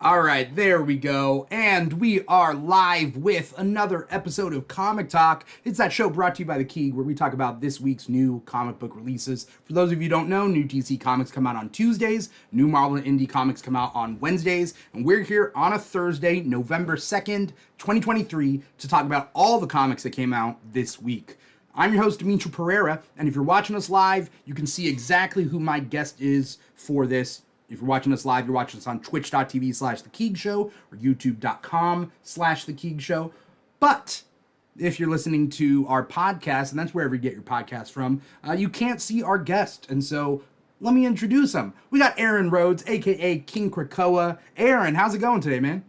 All right, there we go. And we are live with another episode of Comic Talk. It's that show brought to you by The Key, where we talk about this week's new comic book releases. For those of you who don't know, new DC comics come out on Tuesdays, new Marvel and Indie comics come out on Wednesdays, and we're here on a Thursday, November 2nd, 2023, to talk about all the comics that came out this week. I'm your host, Dimithri Perera, and if you're watching us live, you can see exactly who my guest is for this. If you're watching us live, you're watching us on twitch.tv/The Keeg Show or youtube.com/The Keeg Show. But if you're listening to our podcast, and that's wherever you get your podcast from, you can't see our guest. And so let me introduce him. We got Aaron Rhodes, a.k.a. King Krakoa. Aaron, how's it going today, man?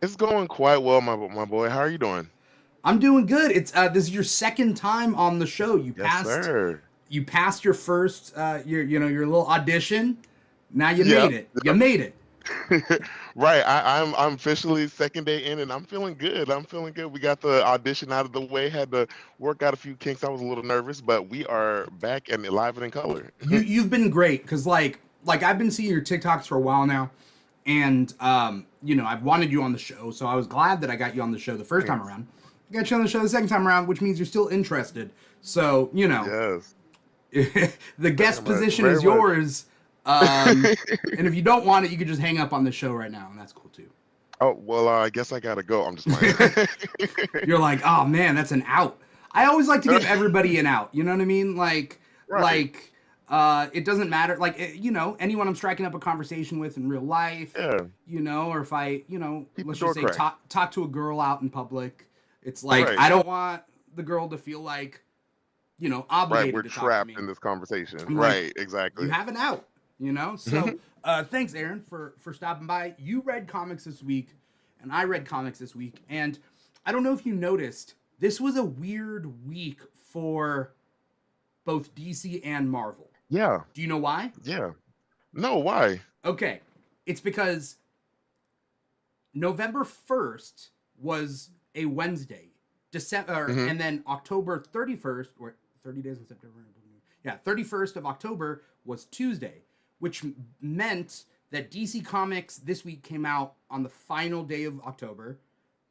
It's going quite well, my boy. How are you doing? I'm doing good. It's this is your second time on the show. Yes, sir. You passed your first your little audition. Now you Yep. made it. You made it. Right. I'm officially second day in, and I'm feeling good. I'm feeling good. We got the audition out of the way. Had to work out a few kinks. I was a little nervous, but we are back and alive and in color. You've been great because like I've been seeing your TikToks for a while now, and I've wanted you on the show, so I was glad that I got you on the show the first time Thanks. around. I got you on the show the second time around, which means you're still interested. So Yes. the guest Very much. position Very is much. yours. And if you don't want it, you could just hang up on the show right now, and that's cool too. Oh well, I guess I gotta go. I'm just playing. You're like, oh man, that's an out. I always like to give everybody an out. You know what I mean? Right. It doesn't matter. Anyone I'm striking up a conversation with in real life, Yeah. or if I, Keep the let's door just say cracked. talk to a girl out in public. It's like Right. I don't want the girl to feel like, Right. obligated We're to talk to me. trapped in this conversation. I'm like, Right. you Exactly. have an out. So thanks, Aaron, for stopping by. You read comics this week, and I read comics this week, and I don't know if you noticed, this was a weird week for both DC and Marvel. Yeah. Do you know why? Yeah. No. Why? Okay, it's because November 1st was a Wednesday, December, Hmm. and then October 31st, or 30 days in September. Yeah, 31st of October was Tuesday, which meant that DC Comics this week came out on the final day of October.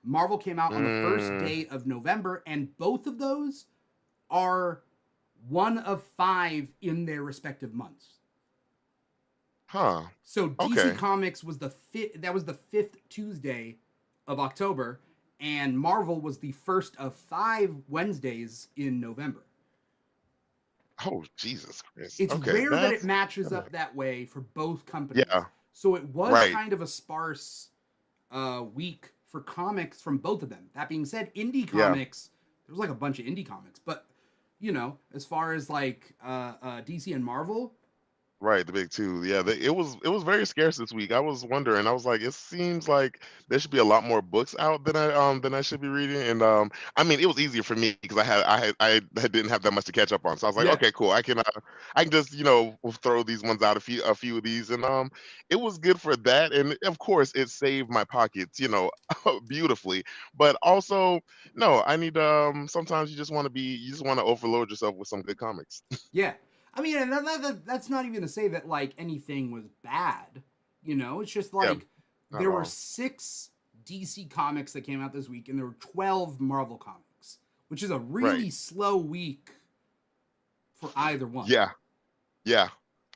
Marvel came out on the first day of November, and both of those are one of 5 in their respective months. Huh. So DC Okay. Comics was the fifth Tuesday of October, and Marvel was the first of 5 Wednesdays in November. Oh, Jesus Christ. It's Okay. rare that it That's matches up that way for both companies. yeah. So it was Right. kind of a sparse week for comics from both of them. That being said, indie Yeah. comics, there was like a bunch of indie comics, but as far as like DC and Marvel, Right, the big two. Yeah, it was very scarce this week. I was wondering. I was like, it seems like there should be a lot more books out than I should be reading. And I mean, it was easier for me because I didn't have that much to catch up on. So I was like, yeah, okay, cool. I can just throw these ones out a few of these, and it was good for that. And of course, it saved my pockets, beautifully. But also, no, I need sometimes you just want to overload yourself with some good comics. yeah. I mean, and that's not even to say that like anything was bad. It's just Yeah, like not at there were all. 6 DC comics that came out this week, and there were 12 Marvel comics, which is a Right. really slow week for either one. Yeah. Yeah,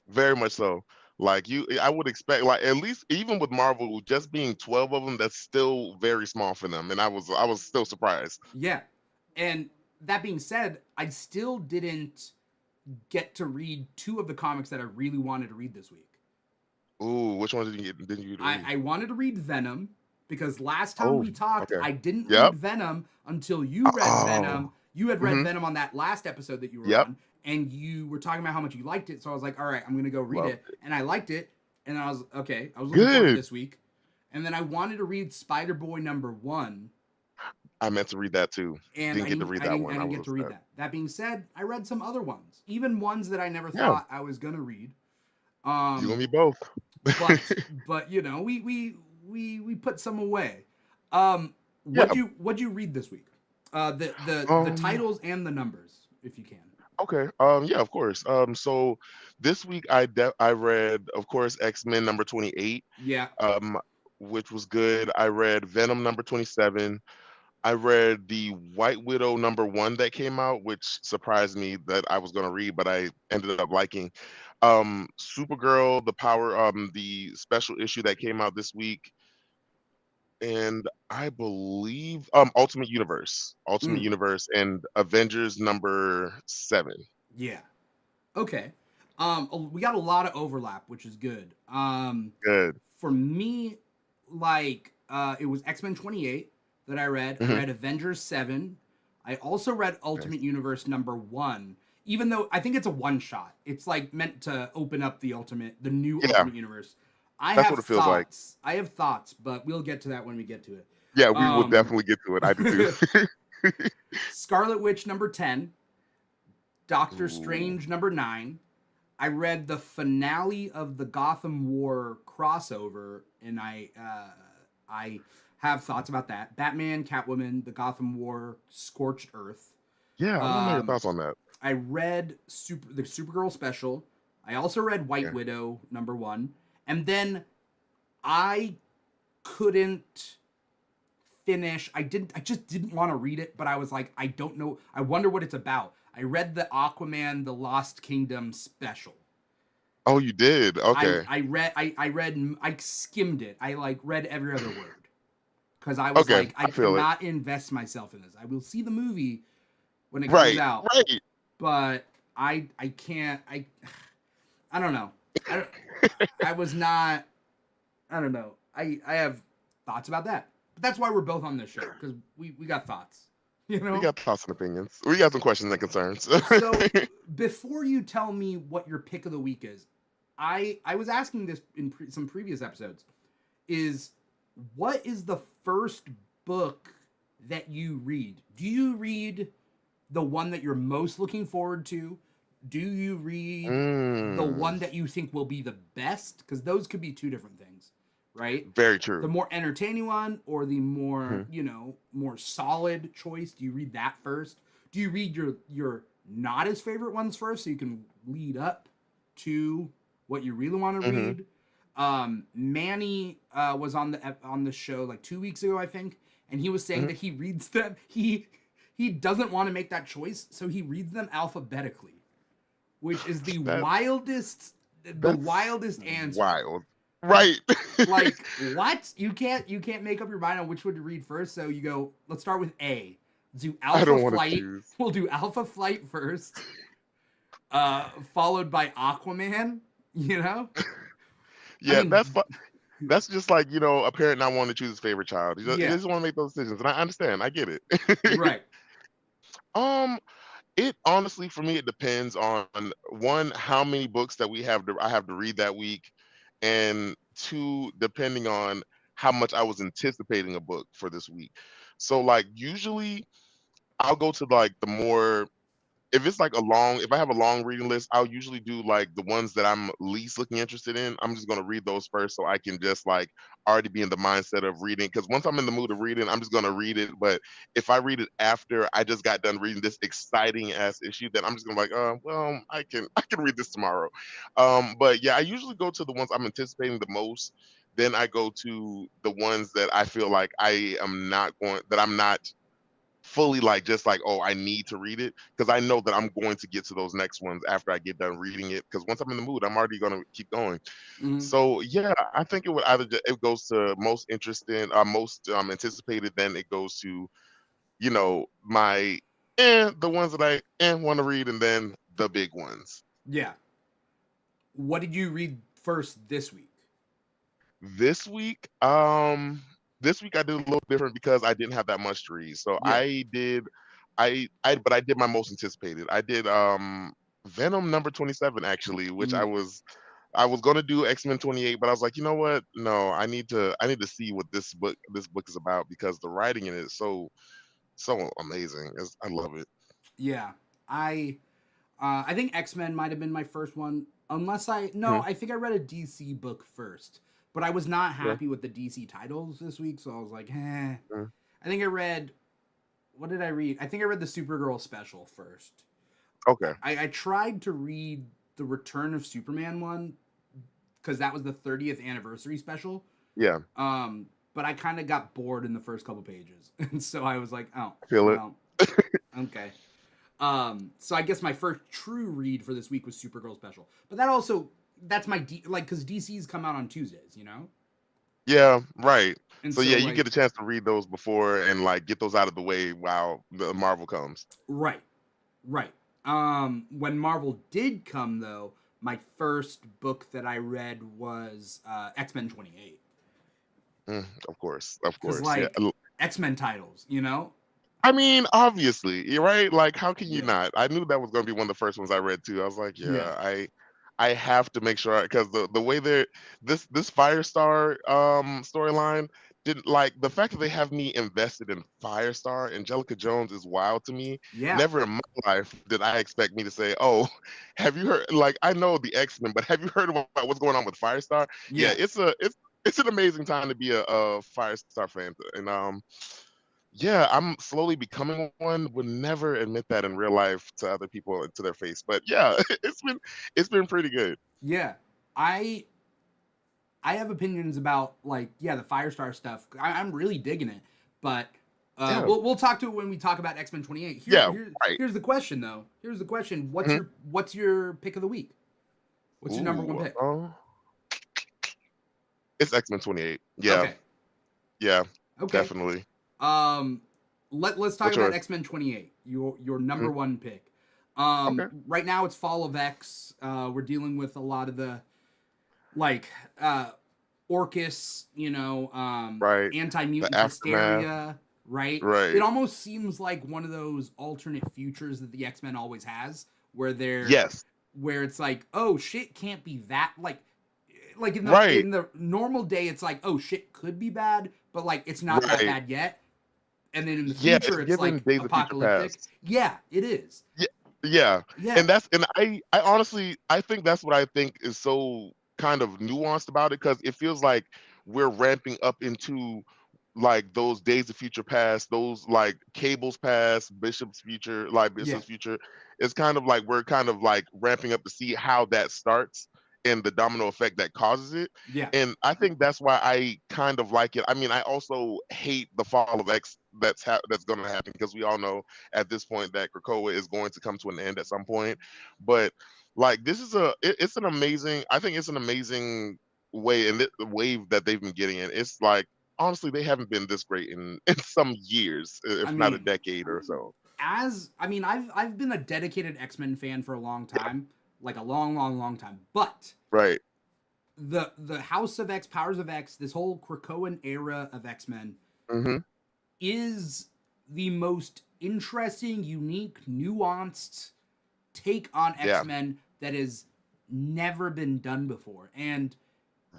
very much so. I would expect, like, at least even with Marvel, just being 12 of them, that's still very small for them, and I was still surprised. Yeah. And that being said, I still didn't get to read 2 of the comics that I really wanted to read this week. Ooh, which one didn't you get to read? I wanted to read Venom because last time Oh, we talked, okay. I didn't read Yep. Venom until you read Venom. Oh. You had read Mm-hmm. Venom on that last episode that you were Yep. on, and you were talking about how much you liked it. So I was like, all right, I'm going to go read Loved it. it. And I liked it. And I was, okay, I was looking forward to Good. this week. And then I wanted to read Spider-Boy #1. I meant to read that too. And Didn't get to read that one. I I didn't was get to read upset. that. That being said, I read some other ones, even ones that I never Yeah, thought I was gonna read. you and Um, me both. but we put some away. Yeah. What'd you read this week? The Um. titles and the numbers, if you can. Okay. Yeah. Of course. So this week I read, of course, X-Men number 28. Yeah, Um. which was good. I read Venom number 27. I read the White Widow number 1 that came out, which surprised me that I was gonna read, but I ended up liking. Supergirl, the special issue that came out this week, and I believe Ultimate Mm, Universe, and Avengers number 7. yeah. Okay. We got a lot of overlap, which is good. Good. For me, like, it was X-Men 28 that I read. I Hmm. read Avengers 7. I also read Nice. Ultimate Universe number 1, even though I think it's a one shot. It's like meant to open up the new Yeah, Ultimate Universe. I that's have what it feels like. thoughts. I have thoughts, but we'll get to that when we get to it. Yeah, we will Um, definitely get to it. I do too. Scarlet Witch number 10, Doctor Ooh. Strange number 9. I read the finale of the Gotham War crossover, and I have thoughts about that. Batman, Catwoman, the Gotham War, Scorched Earth. Yeah, I want to know your Um, thoughts on that. I read the Supergirl special. I also read White Yeah. Widow number 1, and then I couldn't finish. I just didn't want to read it, but I was like, I don't know. I wonder what it's about. I read the Aquaman the Lost Kingdom special. Oh, you did? Okay. I skimmed it. I like read every other word because I was Okay, like, I I feel it. cannot invest myself in this. I will see the movie when it comes Right, out, right. but I can't. I don't know. I don't, I was not. I don't know. I have thoughts about that. But that's why we're both on this show because we got thoughts. You We know. got thoughts and opinions. We got some questions and concerns. So before you tell me what your pick of the week is, I was asking this in some previous episodes. Is what is the first book that you read? Do you read the one that you're most looking forward to? Do you read the Mm, one that you think will be the best? Because those could be two different things, right? very The true. more entertaining one or the more, Mhm, more solid choice? Do you read that first? Do you read your not as favorite ones first so you can lead up to what you really want to mhm, read? Manny was on the show like 2 weeks ago, I think, and he was saying mhm. that he reads them. He doesn't want to make that choice, so he reads them alphabetically, which is That the that's wildest answer. wild. Right. Like, what? You can't make up your mind on which one to read first, so you go, let's start with A. Do I Alpha don't want to Flight. choose. We'll do Alpha Flight first, followed by Aquaman, you know? I Yeah, mean, that's just like, a parent not wanting to choose his favorite child. He yeah, just want to make those decisions, and I understand. I get it. right. um, it honestly, for me, it depends on one, how many books that I have to read that week, and two, depending on how much I was anticipating a book for this week. So, like, usually I'll go to like the more if I have a long reading list, I'll usually do like the ones that I'm least looking interested in. I'm just gonna read those first so I can just like already be in the mindset of reading. Because once I'm in the mood of reading, I'm just gonna read it. But if I read it after I just got done reading this exciting ass issue, then I'm just gonna be like, well, I can read this tomorrow. But yeah, I usually go to the ones I'm anticipating the most. Then I go to the ones that I feel like I'm not fully like just like, oh, I need to read it, because I know that I'm going to get to those next ones after I get done reading it, because once I'm in the mood, I'm already going to keep going. Mm-hmm. So yeah, I think it goes to most interesting, most anticipated, then it goes to my the ones that I want to read, and then the big ones. Yeah. What did you read first this week? This week, this week I did a little different because I didn't have that much to read. So Yeah. but I did my most anticipated. I did Venom number 27 actually, which Mm, I was gonna do X-Men 28, but I was like, you know what? No, I need to see what this book is about, because the writing in it is so amazing. I love it. yeah. I I think X-Men might have been my first one, unless no, Mhm. I think I read a DC book first, but I was not Okay. happy with the DC titles this week, so I was like, eh. Mhm. I think I read what did I read? I think I read the Supergirl special first. Okay. I tried to read the Return of Superman one because that was the 30th anniversary special, Yeah, But I kind of got bored in the first couple pages, and so I was like, oh, I feel it. well, okay. So I guess my first true read for this week was Supergirl Special, but that's my like because DC's come out on Tuesdays, you know, Yeah, right. and So so yeah, you like get a chance to read those before and like get those out of the way while the Marvel comes. right, right. When Marvel did come though, my first book that I read was X-Men 28, Of because course, yeah. like X-Men titles, you know. I mean, obviously, you're right. Like, how can you Yeah, not? I knew that was going to be one of the first ones I read too. I was like, yeah, yeah, I have to make sure because the way they're this Firestar storyline didn't like the fact that they have me invested in Firestar. Angelica Jones is wild to me. yeah, Never in my life did I expect me to say, "Oh, have you heard?" Like, I know the X-Men, but have you heard about what's going on with Firestar? Yeah, yeah. it's an amazing time to be a Firestar fan, and yeah, I'm slowly becoming one. Would never admit that in real life to other people to their face. But yeah, it's been pretty good. Yeah. I I have opinions about like the Firestar stuff. I'm really digging it, but Yeah. we'll talk to it when we talk about X-Men 28. Yeah, right. Here's the question though. Here's the question. Mhm. What's your pick of the week? What's your number one Ooh, pick? it's X-Men 28. Yeah, Okay. yeah, Okay. definitely. Um, let's talk What's about yours? X-Men 28. Your Mhm. number one pick. Okay. Right now it's Fall of X. We're dealing with a lot of the like Orcus, Right. anti The mutant aftermath. hysteria, right? It Right. almost seems like one of those alternate futures that the X Men always has, Yes. where it's like, oh shit, can't be that like Right. in the normal day, it's like, oh shit, could be bad, but like it's not that Right. bad yet. And then in the Yeah, it's future, it's given like Days of Future apocalyptic. Past. Yeah, it is. Yeah, yeah, Yeah, and I honestly I think that's what I think is so kind of nuanced about it because it feels like we're ramping up into like those Days of Future Past, those like Cable's Past, Bishop's Future, like yeah, Bishop's Future. It's kind of like we're kind of like ramping up to see how that starts and the domino effect that causes it. yeah, And I think that's why I kind of like it. I mean, I also hate the fall of X that's going to happen because we all know at this point that Krakoa is going to come to an end at some point. But like this is it's an amazing. I think it's an amazing way and the wave that they've been getting in. It's like honestly they haven't been this great in some years, I if not a mean, decade or so. I've been a dedicated X-Men fan for a long time, like a long, long, long time. But Right. the House of X, Powers of X, this whole Krakoan era of X-Men Hmm. is the most interesting, unique, nuanced take on Yeah. X-Men that has never been done before. And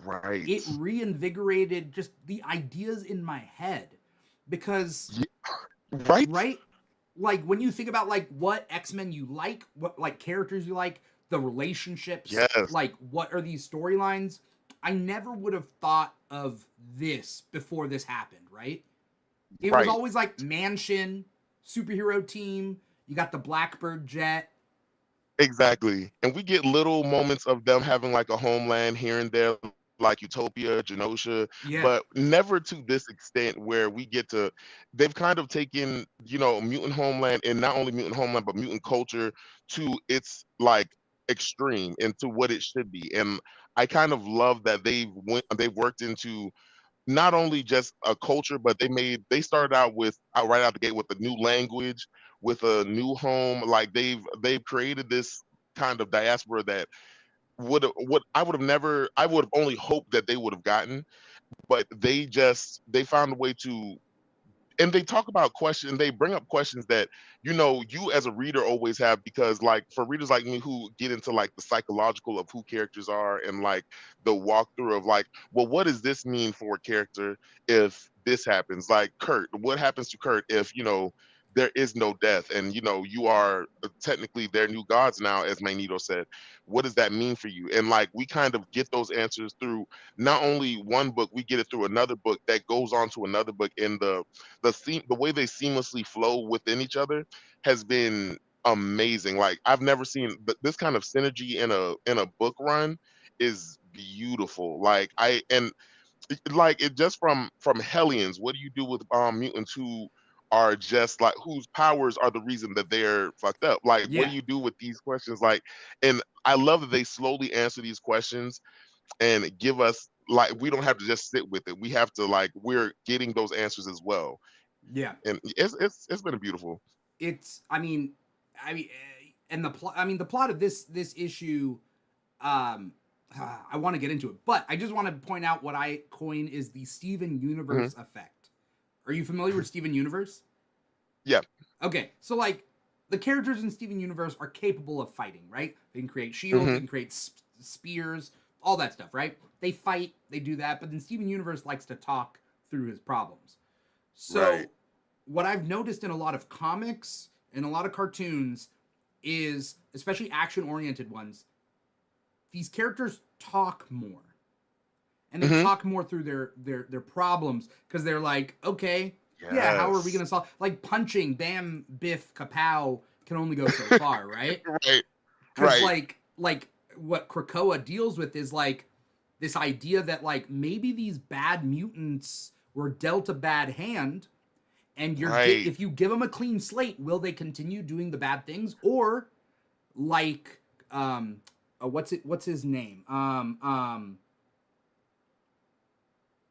Right. it reinvigorated just the ideas in my head because Ye- right. right, like when you think about like what X-Men you like, what like characters you like, the relationships, Yes. like what are these storylines, I never would have thought of this before this happened, right? It was Right. always like mansion, superhero team, you got the Blackbird jet. Exactly. And we get little moments of them having like a homeland here and there, like Utopia, Genosha, Yeah, but never to this extent where we get to, they've kind of taken, mutant homeland and not only mutant homeland, but mutant culture to its like extreme into what it should be. And I kind of love that they've worked into not only just a culture, but they started out with right out the gate with a new language, with a new home. Like they've created this kind of diaspora that would I would have never I would have only hoped that they would have gotten, but they found a way to and they talk about questions they bring up questions that you as a reader always have because like for readers like me who get into like the psychological of who characters are and like the walkthrough of like well what does this mean for a character if this happens like Kurt what happens to Kurt if there is no death and you are technically their new gods now as Magneto said what does that mean for you and like we kind of get those answers through not only one book we get it through another book that goes on to another book in the way they seamlessly flow within each other has been amazing. Like I've never seen this kind of synergy in a book run is beautiful. Like I and like it just from Hellions. What do you do with mutants who are just like whose powers are the reason that they're fucked up? Like, what do Yeah, you do with these questions? Like, and I love that they slowly answer these questions and give us like we don't have to just sit with it. We have to like we're getting those answers as well, yeah. and it's been beautiful. It's and the plot. I mean, the plot of this issue. Um, I want to get into it, but I just want to point out what I coin is the Steven Hmm. Universe effect. Are you familiar with Steven Universe? Yeah. Okay, so like the characters in Steven Universe are capable of fighting, right? They can create shields, they Hmm. can create spears, all that stuff, right? They fight, they do that, but then Steven Universe likes to talk through his problems. Right. So, what I've noticed in a lot of comics and a lot of cartoons is, especially action oriented ones, these characters talk more. And they Hmm. talk more through their problems because they're like, okay, yeah, how are we Yes. gonna solve like punching bam biff kapow can only go so far, right? Right. Because Right. like what Krakoa deals with is like this idea that like maybe these bad mutants were dealt a bad hand, and Right. if you give them a clean slate, will they continue doing the bad things, or like what's his name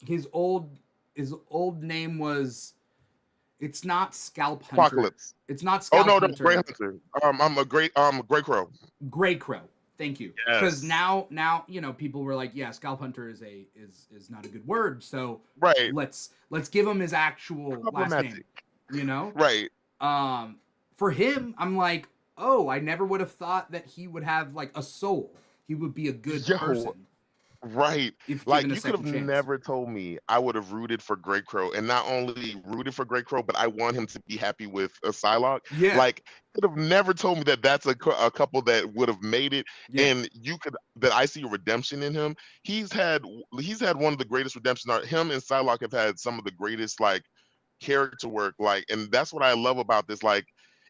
his old his old name was, it's not Scalp Hunter, Apocalypse. it's not Oh Scalp no, no, Grey Hunter, Hunter. I'm a Grey Crow. Gray Crow. Thank you. Because Yes. now people were like, yeah, Scalp Hunter is not a good word, so Right. let's give him his actual last name. Problematic. You know, Right. um, for him, I'm like, oh, I never would have thought that he would have like a soul. He would be a good Yo, person right. if given Like a you could second have chance. never told me I would have rooted for Grey Crow, and not only rooted for Grey Crow, but I want him to be happy with a Psylocke. Yeah, Like, could have never told me that that's a couple that would have made it, yeah, and you could that I see redemption in him. He's had one of the greatest redemption art. Him and Psylocke have had some of the greatest like character work, like, and that's what I love about this. Like,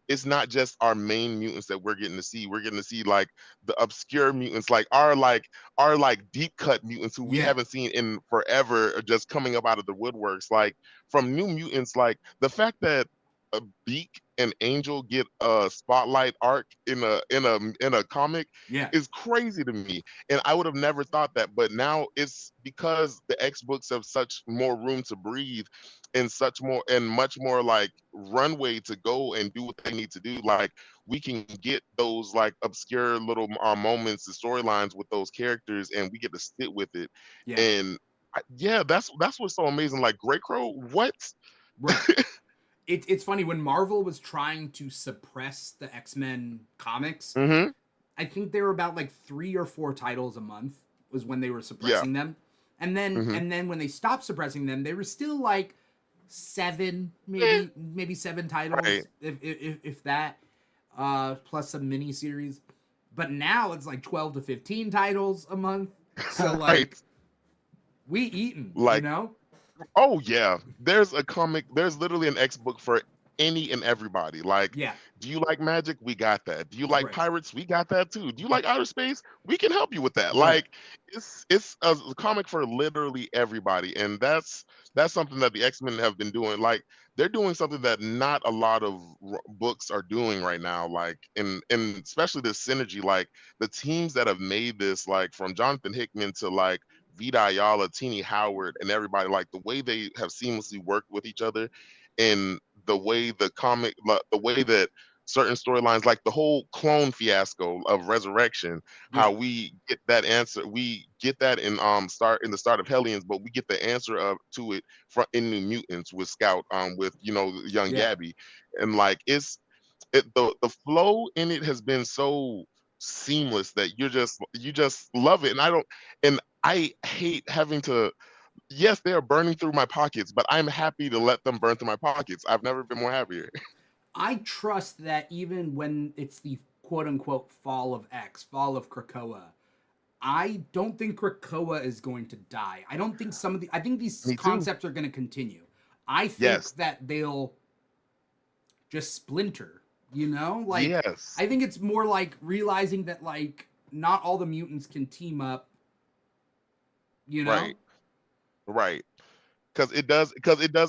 it's not just our main mutants that we're getting to see. We're getting to see like the obscure mutants, like our deep cut mutants who we yeah, haven't seen in forever are just coming up out of the woodworks. Like from New Mutants, like the fact that a Beak and Angel get a spotlight arc in a comic yeah, is crazy to me. And I would have never thought that. But now it's because the X books have such more room to breathe and such more and much more like runway to go and do what they need to do. Like we can get those like obscure little moments and storylines with those characters, and we get to sit with it. yeah. And yeah, that's what's so amazing. Like Grey Crow, what? Right. It's funny when Marvel was trying to suppress the X-Men comics. Hmm. I think they were about like 3 or 4 titles a month was when they were Yeah. suppressing them, and then Hmm. when they stopped suppressing them, they were still like 7, Eh, maybe 7 right. titles, if that, plus some mini series. But now it's like 12 to 15 titles a month. So Right. like we eaten, you Like, know? oh yeah, there's a comic. There's literally an X book for any and everybody. Like, Yeah, do you like magic? We got that. Do you like right, pirates? We got that too. Do you like outer space? We can help you with that. right. Like, it's a comic for literally everybody, and that's something that the X Men have been doing. Like, they're doing something that not a lot of books are doing right now. Like, and especially the synergy. Like, the teams that have made this, like from Jonathan Hickman to like Vita Ayala, Teeny Howard, and everybody, like the way they have seamlessly worked with each other, and the way that certain storylines, like the whole clone fiasco of Resurrection, Yeah, how we get that answer, we get that in the start of Hellions, but we get the answer of to it in New Mutants with Scout, with young yeah. Gabby, and like the flow in it has been so seamless that you just love it. And I hate having to, yes, they are burning through my pockets, but I'm happy to let them burn through my pockets. I've never been more happier. I trust that even when it's the quote unquote fall of X, fall of Krakoa, I don't think Krakoa is going to die. I don't think I think these Me too. concepts are going to continue. I think Yes. that they'll just splinter, you know? Like, Yes. I think it's more like realizing that, like, not all the mutants can team up, you know? Right. right. Because it does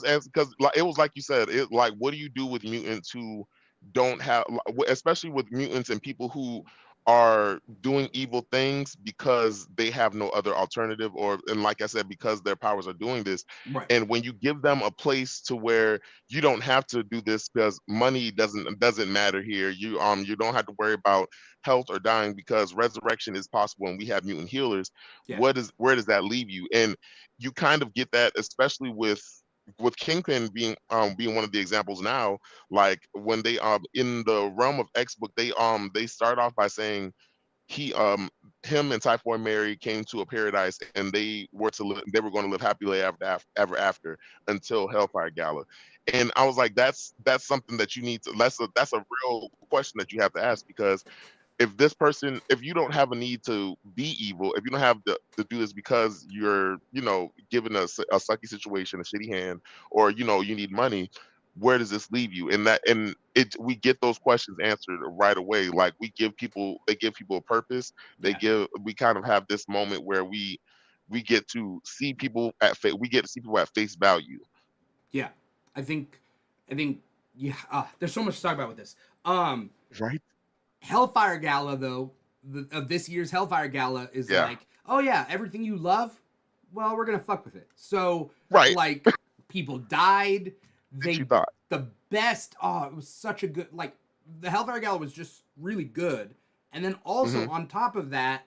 as because like it was like you said it like what do you do with mutants who don't have especially with mutants and people who are doing evil things because they have no other alternative, or and like I said, because their powers are doing this. Right. And when you give them a place to where you don't have to do this because money doesn't matter here, you don't have to worry about health or dying because resurrection is possible and we have mutant healers. Yeah. Where does that leave you? And you kind of get that, especially with Kingpin being one of the examples now. Like when they in the realm of X book, they start off by saying he him and Typhoid Mary came to a paradise and they were going to live happily ever after until Hellfire Gala. And I was like, that's something that you need to that's a real question that you have to ask, because if you don't have a need to be evil, if you don't have to do this because you're, given a sucky situation, a shitty hand, or you need money, where does this leave you? And we get those questions answered right away. Like they give people a purpose. Yeah. We kind of have this moment where we get to see people we get to see people at face value. Yeah. I think I think yeah, there's so much to talk about with this. Um Right. Hellfire Gala though, of this year's Hellfire Gala is Yeah. like, oh yeah, everything you love, well, we're gonna fuck with it. So Right. like people died. That you They thought. the best. Oh, it was such a good like the Hellfire Gala was just really good, and then also Hmm. on top of that,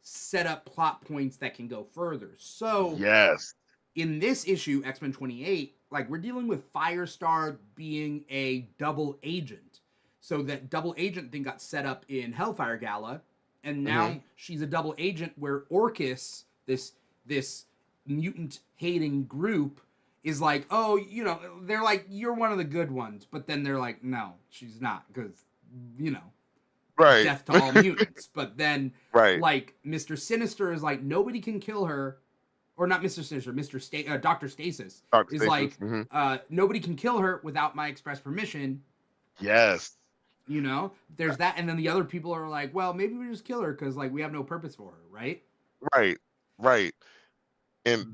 set up plot points that can go further. So Yes. in this issue, X-Men 28, like we're dealing with Firestar being a double agent. So that double agent thing got set up in Hellfire Gala, and Hmm. now she's a double agent where Orcus, this mutant hating group, is like, oh, they're like, you're one of the good ones, but then they're like, no, she's not, because you know, Right. death to all mutants. But then Right. like Mr. Sinister is like, nobody can kill her, or not Mr. Sinister, Doctor Stasis Dark is Spaces. like, Hmm. nobody can kill her without my express permission. Yes. There's that, and then the other people are like, well, maybe we just kill her because like we have no purpose for her, right? Right. Right. And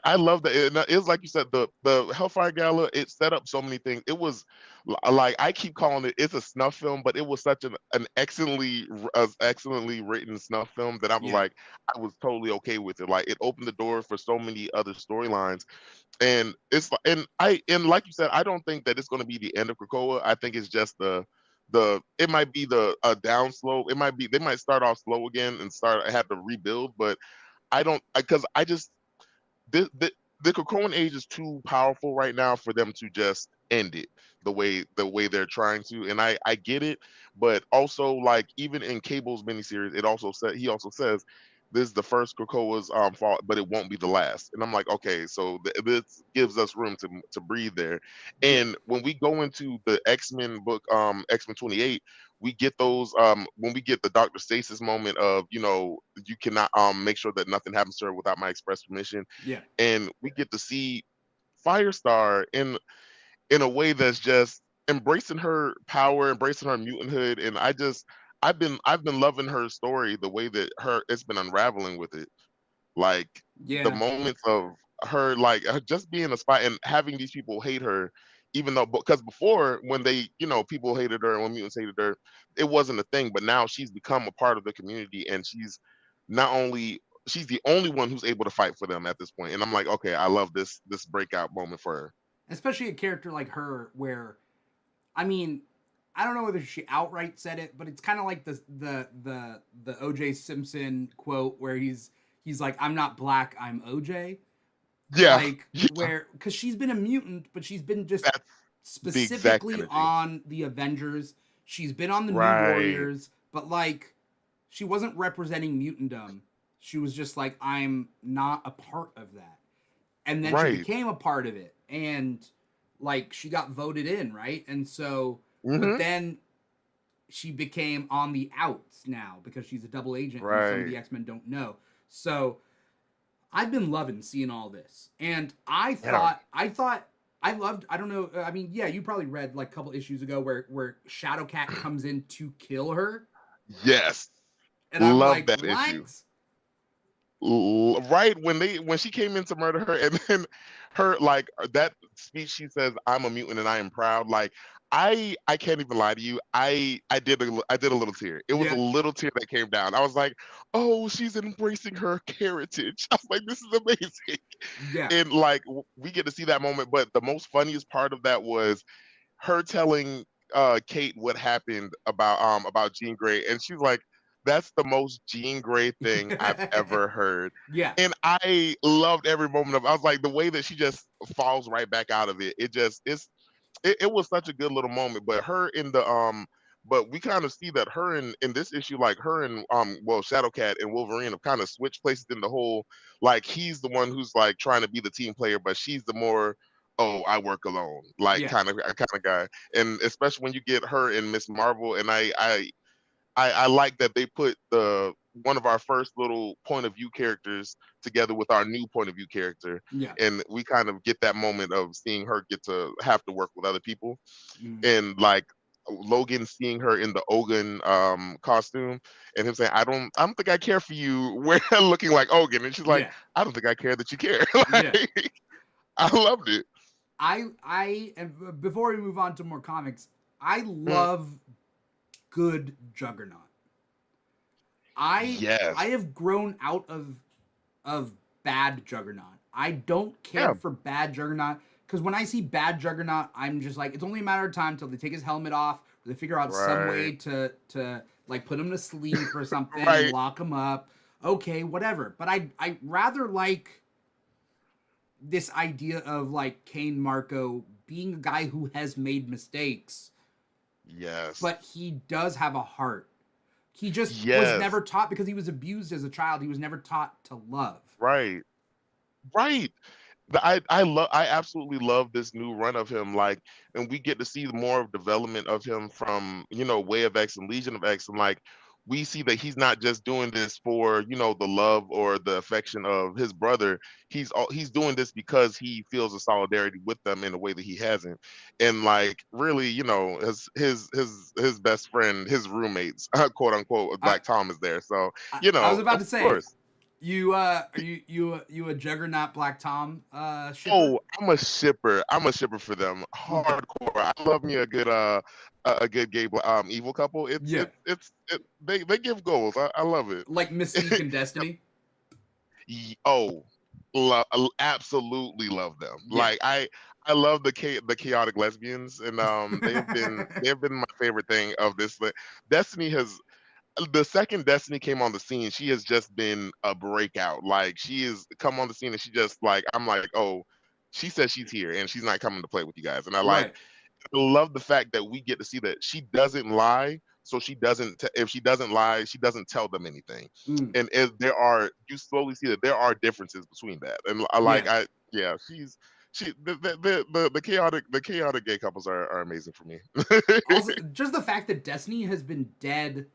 I love that. It was like you said, the Hellfire Gala. It set up so many things. It was like I keep calling it's a snuff film, but it was such an excellently written snuff film that I was Yeah, like, I was totally okay with it. Like it opened the door for so many other storylines. And and like you said, I don't think that it's going to be the end of Krakoa. I think it's just the it might be the a down slope. It might be they might start off slow again and have to rebuild. But I don't because I just the Krakoan age is too powerful right now for them to just end it the way they're trying to. And I get it, but also like even in Cable's miniseries, he also says this is the first Krakoa's fall, but it won't be the last. And I'm like, okay, so this gives us room to breathe there. yeah, And when we go into the X-Men book, X-Men 28, we get those when we get the Dr. Stasis moment of, you cannot make sure that nothing happens to her without my express permission. yeah. And we get to see Firestar in a way that's just embracing her power, embracing her mutanthood. And I've been loving her story, the way that her it's been unraveling with it. Like the Yeah. moments of her just being a spy and having these people hate her, even though because before when people hated her and when mutants hated her, it wasn't a thing. But now she's become a part of the community, and not only she's the only one who's able to fight for them at this point. And I'm like, okay, I love this breakout moment for her. Especially a character like her, where I mean, I don't know whether she outright said it, but it's kind of like the OJ Simpson quote where he's like, "I'm not black, I'm OJ." Yeah, Like yeah, where because she's been a mutant, but she's been just that's the exact specifically energy. on the Avengers. She's been on the New Right, Warriors, but like she wasn't representing mutantdom. She was just like, I'm not a part of that. And then she right. became a part of it, and like she got voted in, right? And so but Hmm. then she became on the outs now because she's a double agent and some of Right. the X-Men don't know. So I've been loving seeing all this. And I thought I loved, I don't know, I mean, yeah, you probably read like a couple issues ago where Shadowcat comes in to kill her, Yes. and I'm Love like, that issue. "What?" Right when she came in to murder her, and then her like that speech, she says, "I'm a mutant and I am proud." Like I can't even lie to you. I did a little tear. It was a Yeah, little tear that came down. I was like, "Oh, she's embracing her heritage." I was like, "This is amazing," yeah, and like we get to see that moment. But the most funniest part of that was her telling Kate what happened about Jean Grey, and she's like, "That's the most Jean Grey thing I've ever heard," yeah, and I loved every moment of. I was like, the way that she just falls right back out of it. It was such a good little moment. But her in the but we kind of see that her in this issue, like her and well, Shadowcat and Wolverine have kind of switched places in the whole. Like he's the one who's like trying to be the team player, but she's the more, oh, I work alone, like yeah, kind of guy. And especially when you get her in Miss Marvel, and I like that they put the one of our first little point of view characters together with our new point of view character, yeah. and we kind of get that moment of seeing her get to have to work with other people, Mm, and like Logan seeing her in the Ogun costume, and him saying, I don't think I care for you," we're looking like Ogun, and she's like, yeah, "I don't think I care that you care." yeah. Like, I loved it. And before we move on to more comics, I Mm, love good Juggernaut. I yes. have grown out of bad Juggernaut. I don't care Yeah. for bad Juggernaut because when I see bad Juggernaut, I'm just like, it's only a matter of time until they take his helmet off or they figure out some way Right. to like put him to sleep or something and Right. lock him up. Okay, whatever. But I rather like this idea of like Kane Marco being a guy who has made mistakes, Yes. but he does have a heart. He just was Yes. never taught because he was abused as a child. He was never taught to love. Right. Right. I absolutely love this new run of him, like, and we get to see more of development of him from, Way of X and Legion of X, and like we see that he's not just doing this for, the love or the affection of his brother. He's doing this because he feels a solidarity with them in a way that he hasn't. And like really, his best friend, his roommates, quote unquote, I, Black Tom is there. So, I was about of to say, course. you are you a Juggernaut Black Tom shipper? Oh, I'm a shipper. I'm a shipper for them. Okay, Hardcore. I love me a good gay evil couple. yeah, They give goals. I love it. like Mystique and Destiny. Oh, absolutely love them. Yeah, Like I love the chaotic lesbians, and they have been my favorite thing of this. Destiny has the second Destiny came on the scene, she has just been a breakout. Like she has come on the scene, and she just like I'm like, oh, she says she's here and she's not coming to play with you guys. And right. I love the fact that we get to see that she doesn't lie. So she doesn't. If she doesn't lie, she doesn't tell them anything. Mm, And if you slowly see that there are differences between that. And yeah. yeah, she the chaotic gay couples are amazing for me. Also, just the fact that Destiny has been dead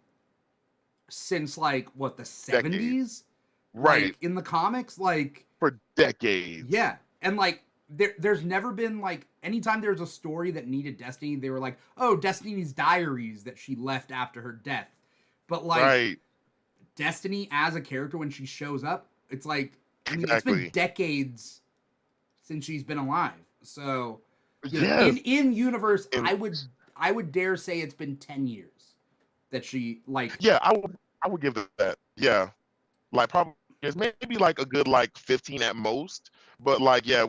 since like what the Decades, 70s, right? like in the comics, like For decades. yeah, and like there's never been like anytime there's a story that needed Destiny, they were like, oh, Destiny's diaries that she left after her death. But like Right. Destiny as a character when she shows up, it's like I mean, it's been Exactly. decades since she's been alive. So, Yes. in universe, And I would dare say it's been 10 years that she like yeah, I would give that. Yeah. Like probably it's maybe like a good like 15 at most. But like yeah,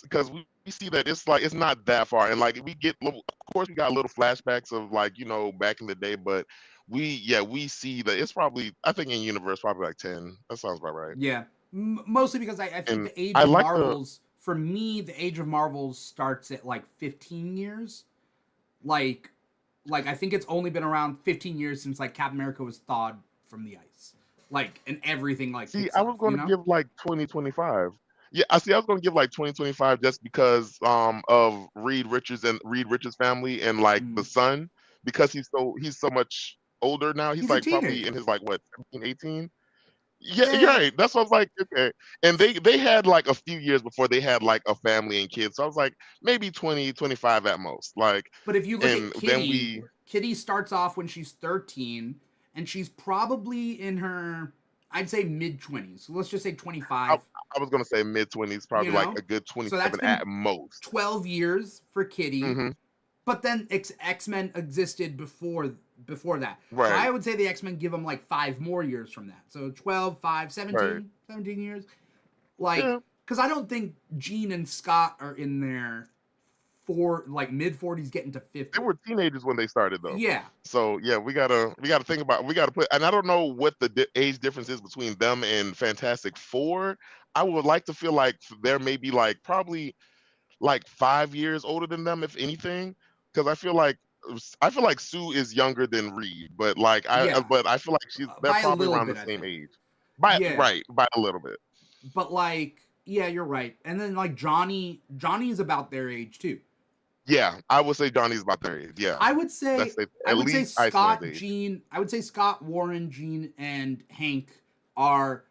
because we see that it's like it's not that far. And like we get of course we got little flashbacks of like, back in the day, but we see that it's probably I think in universe probably like 10. That sounds about right. yeah, mostly because I think And the Age I of like the Marvels for me, the Age of Marvels starts at like 15 years. Like I think it's only been around 15 years since like Captain America was thawed from the ice. Like and everything like See, kicks I was off, going to give like 2025. Yeah, I see. I was going to give like 2025 just because of Reed Richards' family and like the Mm. son because he's so much older now. He's He's a like probably in teenager. his like what 17, 18. Yeah, you're Yeah, right. That's what I was like. Okay, and they had like a few years before they had like a family and kids. So I was like maybe 20, 25 at most. Like, but if you look at and then Kitty, Kitty starts off when she's 13 and she's probably in her I'd say mid-20s. So let's just say I 25, I was gonna say mid-20s, you probably like know? a good So that's 27 been at most. 12 years for Kitty. Mhm. But then X-Men existed before that. So Right. I would say the X-Men give them like 5 more years from that. So 12, 5, Right. 17 years. Like, Yeah. because I don't think Jean and Scott are in their like mid 40s getting to They 50. were teenagers when they started though. Yeah. So yeah, we gotta think about we gotta put and I don't know what the age difference is between them and Fantastic Four. I would like to feel like they're maybe like probably like 5 years older than them, if anything, because I feel like Sue is younger than Reed, but Yeah. but I feel like they're By a probably little around the bit, I same think. age, Yeah. by a little bit. But like, yeah, you're right. And then like Johnny is about their age too. Yeah, I would say Johnny's about their age. Yeah, I would that's say it. I At would say least Iceman's Scott, age. Jean, I would say Scott, Warren, Jean, and Hank are,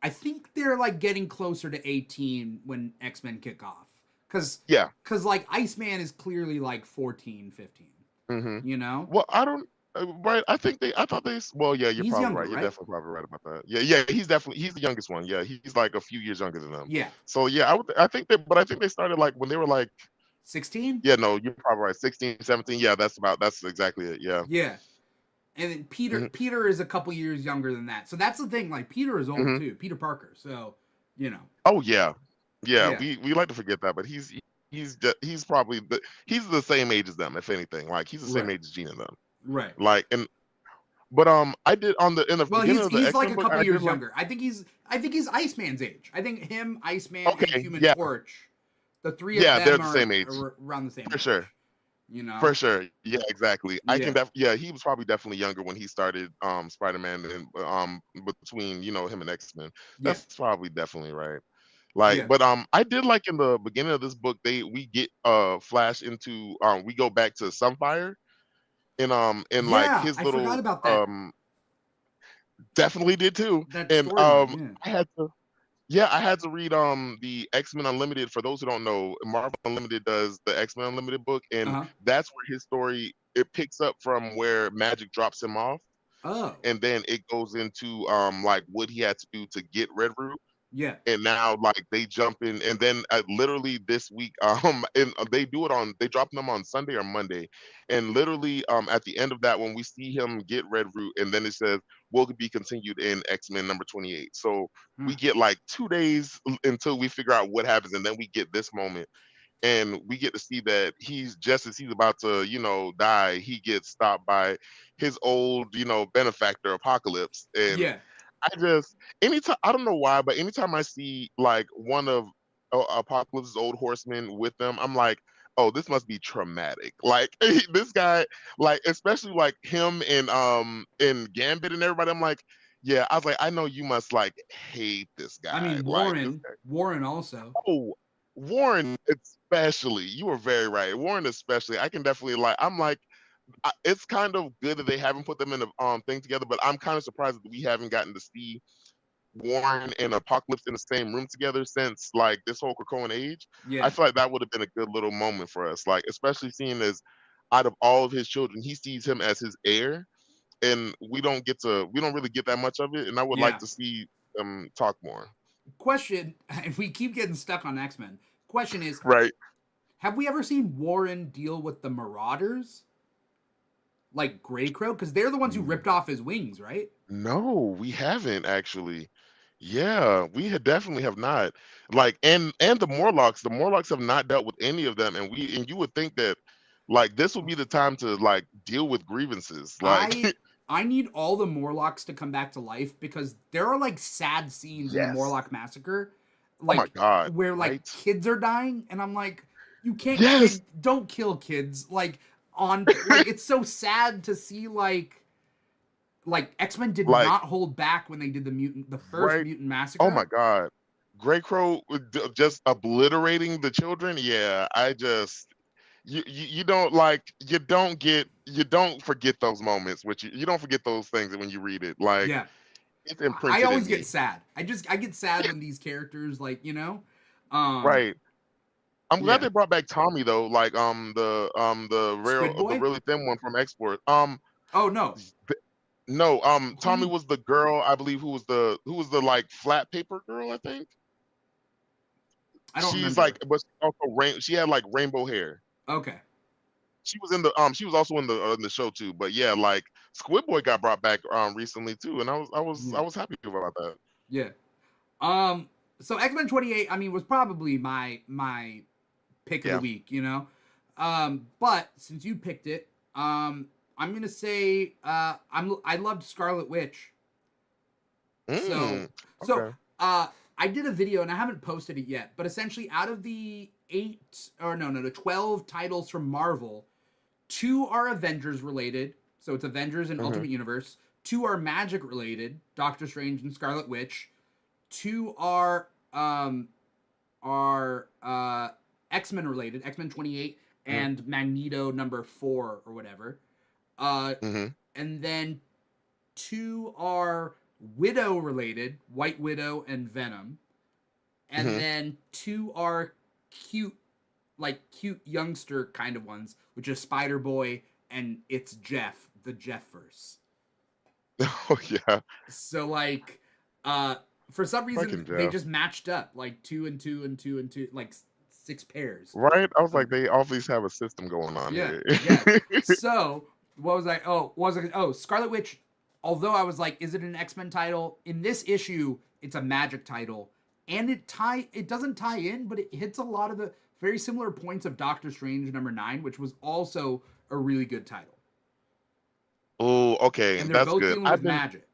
I think they're like getting closer to 18 when X-Men kick off. Cause Yeah. cause like Iceman is clearly like 14, 15. Hmm. You know? Well, I don't. Right, I think I thought well, yeah, you're He's probably younger, right. You're right? definitely probably right about that. Yeah, he's the youngest one. Yeah, he's like a few years younger than them. Yeah. So yeah, I think they started like when they were like 16? yeah, no, you're probably right. 16, 17. Yeah, that's exactly it. Yeah. Yeah. And then Hmm. Peter is a couple years younger than that. So that's the thing. Like Peter is old Hmm. too. Peter Parker. So, you know. Oh yeah, yeah. Yeah. We like to forget that, but he's probably he's the same age as them, if anything. Like he's the same Right. age as Gene and them. Right. Like and but I did on the in the Well, beginning of the he's X like Men a book, couple I did years like younger. I think he's Iceman's age. I think him, Iceman, and okay, Human yeah, Torch, the three of yeah, they're them the are same age around the same for age. sure. You For know? sure. Yeah, exactly. Yeah. Yeah, he was probably definitely younger when he started Spider-Man and between, him and X-Men. Yeah. That's probably definitely right. Like Yeah. but I did like in the beginning of this book we get Flash into we go back to Sunfire in like Yeah. his I forgot little about that definitely did too. And storyline. Yeah. I had to yeah, I had to read the X-Men Unlimited. For those who don't know, Marvel Unlimited does the X-Men Unlimited book, Uh and huh. that's where his story it picks up from where Magic drops him off, Oh. and then it goes into like what he had to do to get Red Root, Yeah. and now like they jump in and then literally this week and they do it on they drop them on Sunday or Monday, and literally at the end of that when we see him get Red Root and then it says will be continued in X-Men number 28. So we Huh. get like 2 days until we figure out what happens, and then we get this moment and we get to see that he's just as he's about to die, he gets stopped by his old benefactor Apocalypse. And Yeah. I just anytime I don't know why, but anytime I see like one of Apocalypse's old horsemen with them, I'm like, oh, this must be traumatic. Like this guy, like especially like him and Gambit and everybody. I'm like, yeah, I was like, I know you must like hate this I guy. mean, Like this Warren. guy. Warren also. Oh, Warren especially. You were very right. Warren especially. I can definitely I'm like it's kind of good that they haven't put them in the thing together, but I'm kind of surprised that we haven't gotten to see Warren and Apocalypse in the same room together since like this whole Krakoan age. I Yeah. feel like that would have been a good little moment for us, like especially seeing as out of all of his children, he sees him as his heir, and we don't really get that much of it, and I would like Yeah. to see them talk more. Question. If we keep getting stuck on X-Men, question is, Right? have we ever seen Warren deal with the Marauders? Like Grey Crow? Because they're the ones who ripped off his wings, right? No, we haven't actually. Yeah, we had definitely have not. Like, and the Morlocks have not dealt with any of them, and you would think that like this would be the time to like deal with grievances. Like, I I need all the Morlocks to come back to life because there are like sad scenes in the yes. Morlock massacre, Oh my like God, where like right? kids are dying, and I'm like, you can't Yes, don't kill kids like on like it's so sad to see like X-Men did like not hold back when they did the first right. mutant Oh my massacre. God, Grey Crow just obliterating the children. Yeah, I just you don't like you don't forget those moments, which you don't forget those things when you read it. Like Yeah. it's I imprinted in always get me. sad. I get sad when these characters like, um Right. I'm glad yeah. they brought back Tommy though, like the Squid the Boy? really thin one from Export. Oh no. No, Tommy Who? was the girl, I believe, who was the like flat paper girl, I think. I don't She's remember. like, but she had like rainbow hair. Okay. She was also in the show too. But yeah, like Squid Boy got brought back recently too, and I Yeah. was happy about that. Yeah. Um. So X-Men 28, I mean, was probably my pick of the Yeah. week. But since you picked it, I'm gonna say I loved Scarlet Witch. So Mm, so okay. uh I did a video and I haven't posted it yet, but essentially out of the the 12 titles from Marvel, two are Avengers related. So it's Avengers and Hmm. Ultimate Universe. Two are Magic related, Doctor Strange and Scarlet Witch. Two are X-Men related, X-Men 28 Hmm. and Magneto number 4 or whatever. Uh Hmm. and then two are Widow related, White Widow and Venom. And Hmm. then two are cute, like cute youngster kind of ones, which is Spider Boy and it's Jeff, the Jeff verse. Oh yeah, So like, uh, for some reason fucking they Jeff. just matched up like two and two and two and two, like six pairs. Right? I was Uh, like, they obviously have a system going on yeah, here. yeah. So what was I? Oh, what was I? Oh, Scarlet Witch. Although I was like, is it an X-Men title? In this issue, it's a Magic title, and it doesn't tie in, but it hits a lot of the very similar points of Doctor Strange number 9, which was also a really good title. Oh, okay, And they're that's both good. dealing with magic.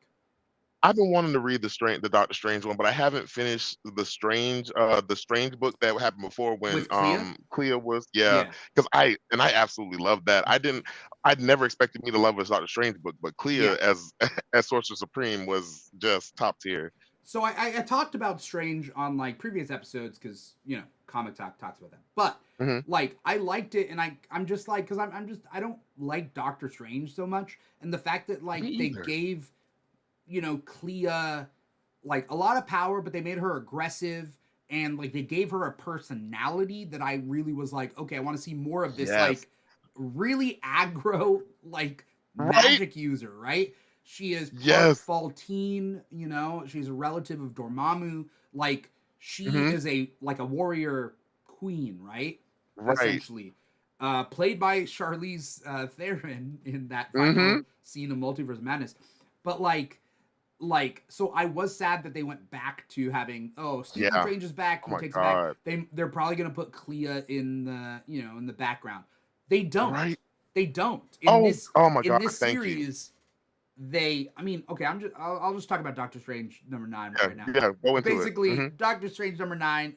I've been wanting to read the Doctor Strange one, but I haven't finished the Strange book that happened before when With Clea, Clea was, yeah, yeah, because I absolutely loved that. I'd never expected me to love a Doctor Strange book, but yeah. Clea as as Sorcerer Supreme was just top tier. So I talked about Strange on like previous episodes because Comic Talk talks about that. But Hmm. like I liked it, and I'm just like because I'm just I don't like Doctor Strange so much, and the fact that Me like they either. gave Clea like a lot of power, but they made her aggressive. And like they gave her a personality that I really was like, okay, I want to see more of this Yes. like really aggro like Right? magic user, right? She is part Yes. Faltine, she's a relative of Dormammu. Like she Hmm. is a warrior queen, right? Right. Essentially. Played by Charlize Theron in that final Hmm. scene of Multiverse Madness. But so I was sad that they went back to having Stephen Yeah. Strange is back, Oh he my takes it back. God. They're probably gonna put Clea in the in the background. They don't. Right? They don't. In Oh, this oh my in God. this Thank you. series, okay, I'll just talk about Doctor Strange number 9 Yeah. right now. Yeah. Go into it. Basically, Doctor Strange number 9,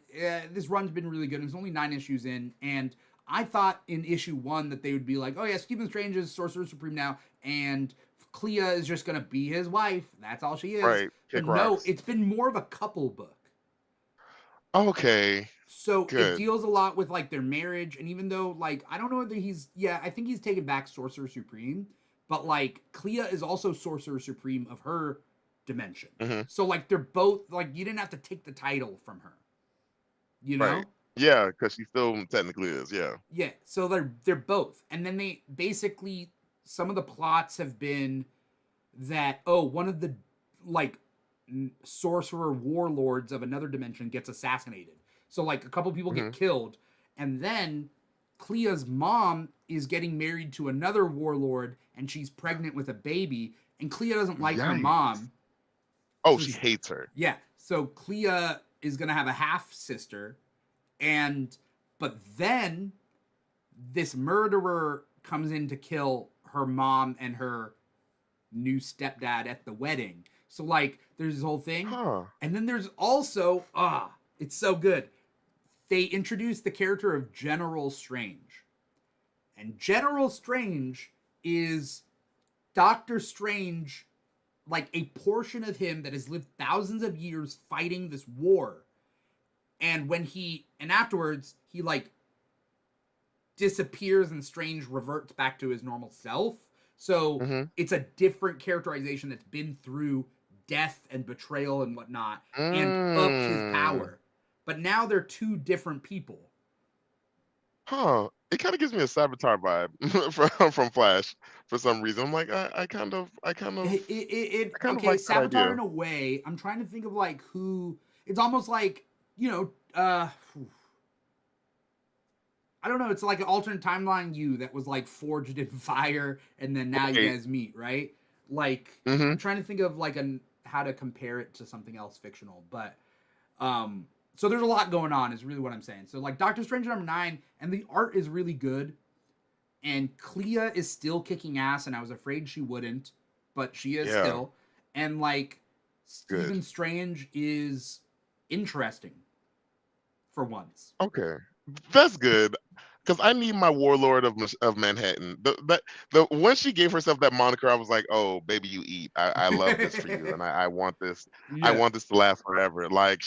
this run's been really good. It's only 9 issues in, and I thought in issue 1 that they would be like, oh yeah, Stephen Strange is Sorcerer Supreme now, and Clea is just gonna be his wife. That's all she is. Right. But Kick no, rocks. it's been more of a couple book. Okay. So it Good. deals a lot with like their marriage, and even though like I don't know whether I think he's taken back Sorcerer Supreme, but like Clea is also Sorcerer Supreme of her dimension. Hmm. So like they're both like you didn't have to take the title from her, you Right. know? Yeah, because she still technically is. Yeah. Yeah. So they're both, and then they basically some of the plots have been that one of the like sorcerer warlords of another dimension gets assassinated. So like a couple people get Hmm. killed, and then Clea's mom is getting married to another warlord, and she's pregnant with a baby, and Clea doesn't like her Yikes. mom. Oh, So she hates her. yeah, so Clea is gonna have a half sister, and but then this murderer comes in to kill her mom and her new stepdad at the wedding. So like there's this whole thing. Huh. And then there's also it's so good. They introduced the character of General Strange. And General Strange is Doctor Strange, like a portion of him that has lived thousands of years fighting this war. And afterwards he like disappears and Strange reverts back to his normal self. So Hmm. it's a different characterization that's been through death and betrayal and whatnot and upped his Mm. power. But now they're two different people. Huh. it kind of gives me a Saboteur vibe from Flash for some reason. I'm like, I kind of Okay, like that Savitar idea. in a way. I'm trying to think of like who. It's almost like, you know, I don't know. It's like an alternate timeline you that was like forged in fire, and then now you Right. guys meet, right? Like I'm Mm-hmm. trying to think of like how to compare it to something else fictional, but so there's a lot going on. Is really what I'm saying. So like Doctor Strange number 9, and the art is really good, and Clea is still kicking ass, and I was afraid she wouldn't, but she is Yeah. still, and like Good. Stephen Strange is interesting for once. Okay, that's good. Because I need my Warlord of Manhattan. The when she gave herself that moniker, I was like, "Oh, baby, you eat. I love this for you, and I want this. I Yeah, want this to last forever." Like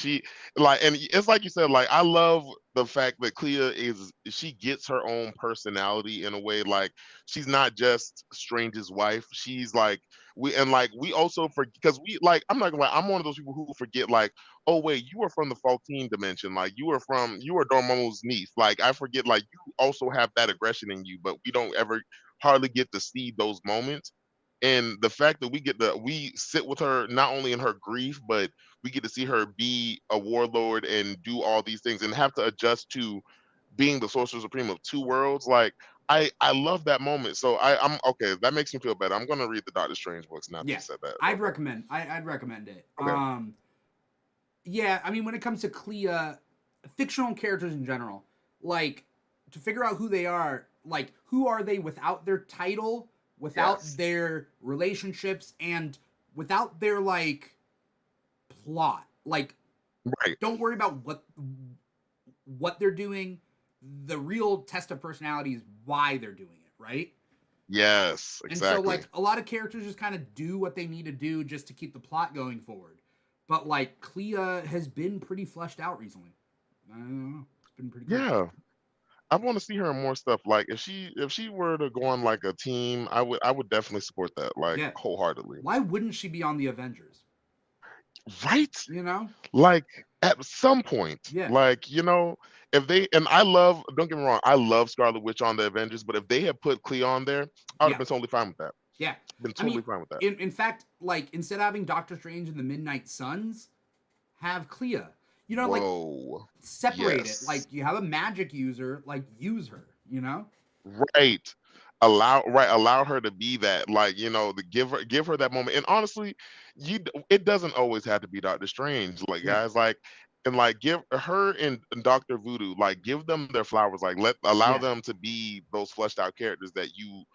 like, and it's like you said. Like I love the fact that Clea she gets her own personality in a way. Like she's not just Strange's wife. She's like we also forget because we like I'm not gonna lie. I'm one of those people who forget like, oh wait, you were from the 14 dimension. Like you were Dormammu's niece. Like I forget, like you also have that aggression in you, but we don't ever hardly get to see those moments. And the fact that we sit with her not only in her grief, but we get to see her be a warlord and do all these things and have to adjust to being the sorcerer supreme of two worlds. Like I love that moment. So I'm okay. That makes me feel better. I'm gonna read the Doctor Strange books now that you yeah. said that. I'd Okay. recommend. I'd recommend it. Okay. Yeah. I mean, when it comes to Clea, fictional characters in general, like to figure out who they are, like who are they without their title, without Yes. their relationships, and without their like plot. Like, Right. don't worry about what they're doing. The real test of personality is why they're doing it, right? Yes, And so exactly. like a lot of characters just kind of do what they need to do just to keep the plot going forward. But like Clea has been pretty fleshed out recently. I don't know. It's been pretty cool. Yeah. I want to see her in more stuff. Like if she were to go on like a team, I would definitely support that like Yeah. wholeheartedly. Why wouldn't she be on the Avengers? Right? You know? Like at some point, Yeah. like if they and I love don't get me wrong, I love Scarlet Witch on the Avengers, but if they had put Clea on there, I would have Yeah. been totally fine with that. Yeah. Been I mean, totally fine with that. in fact, like instead of having Doctor Strange and the Midnight Suns, have Clea. You know, like Whoa. separate it. Yes. Like you have a magic user, like use her, you know? Right. Allow her to be that. Like, to give her that moment. And honestly, it doesn't always have to be Doctor Strange. Like Yeah. guys, like and like give her and Doctor Voodoo, like give them their flowers. Like allow Yeah. them to be those fleshed out characters that you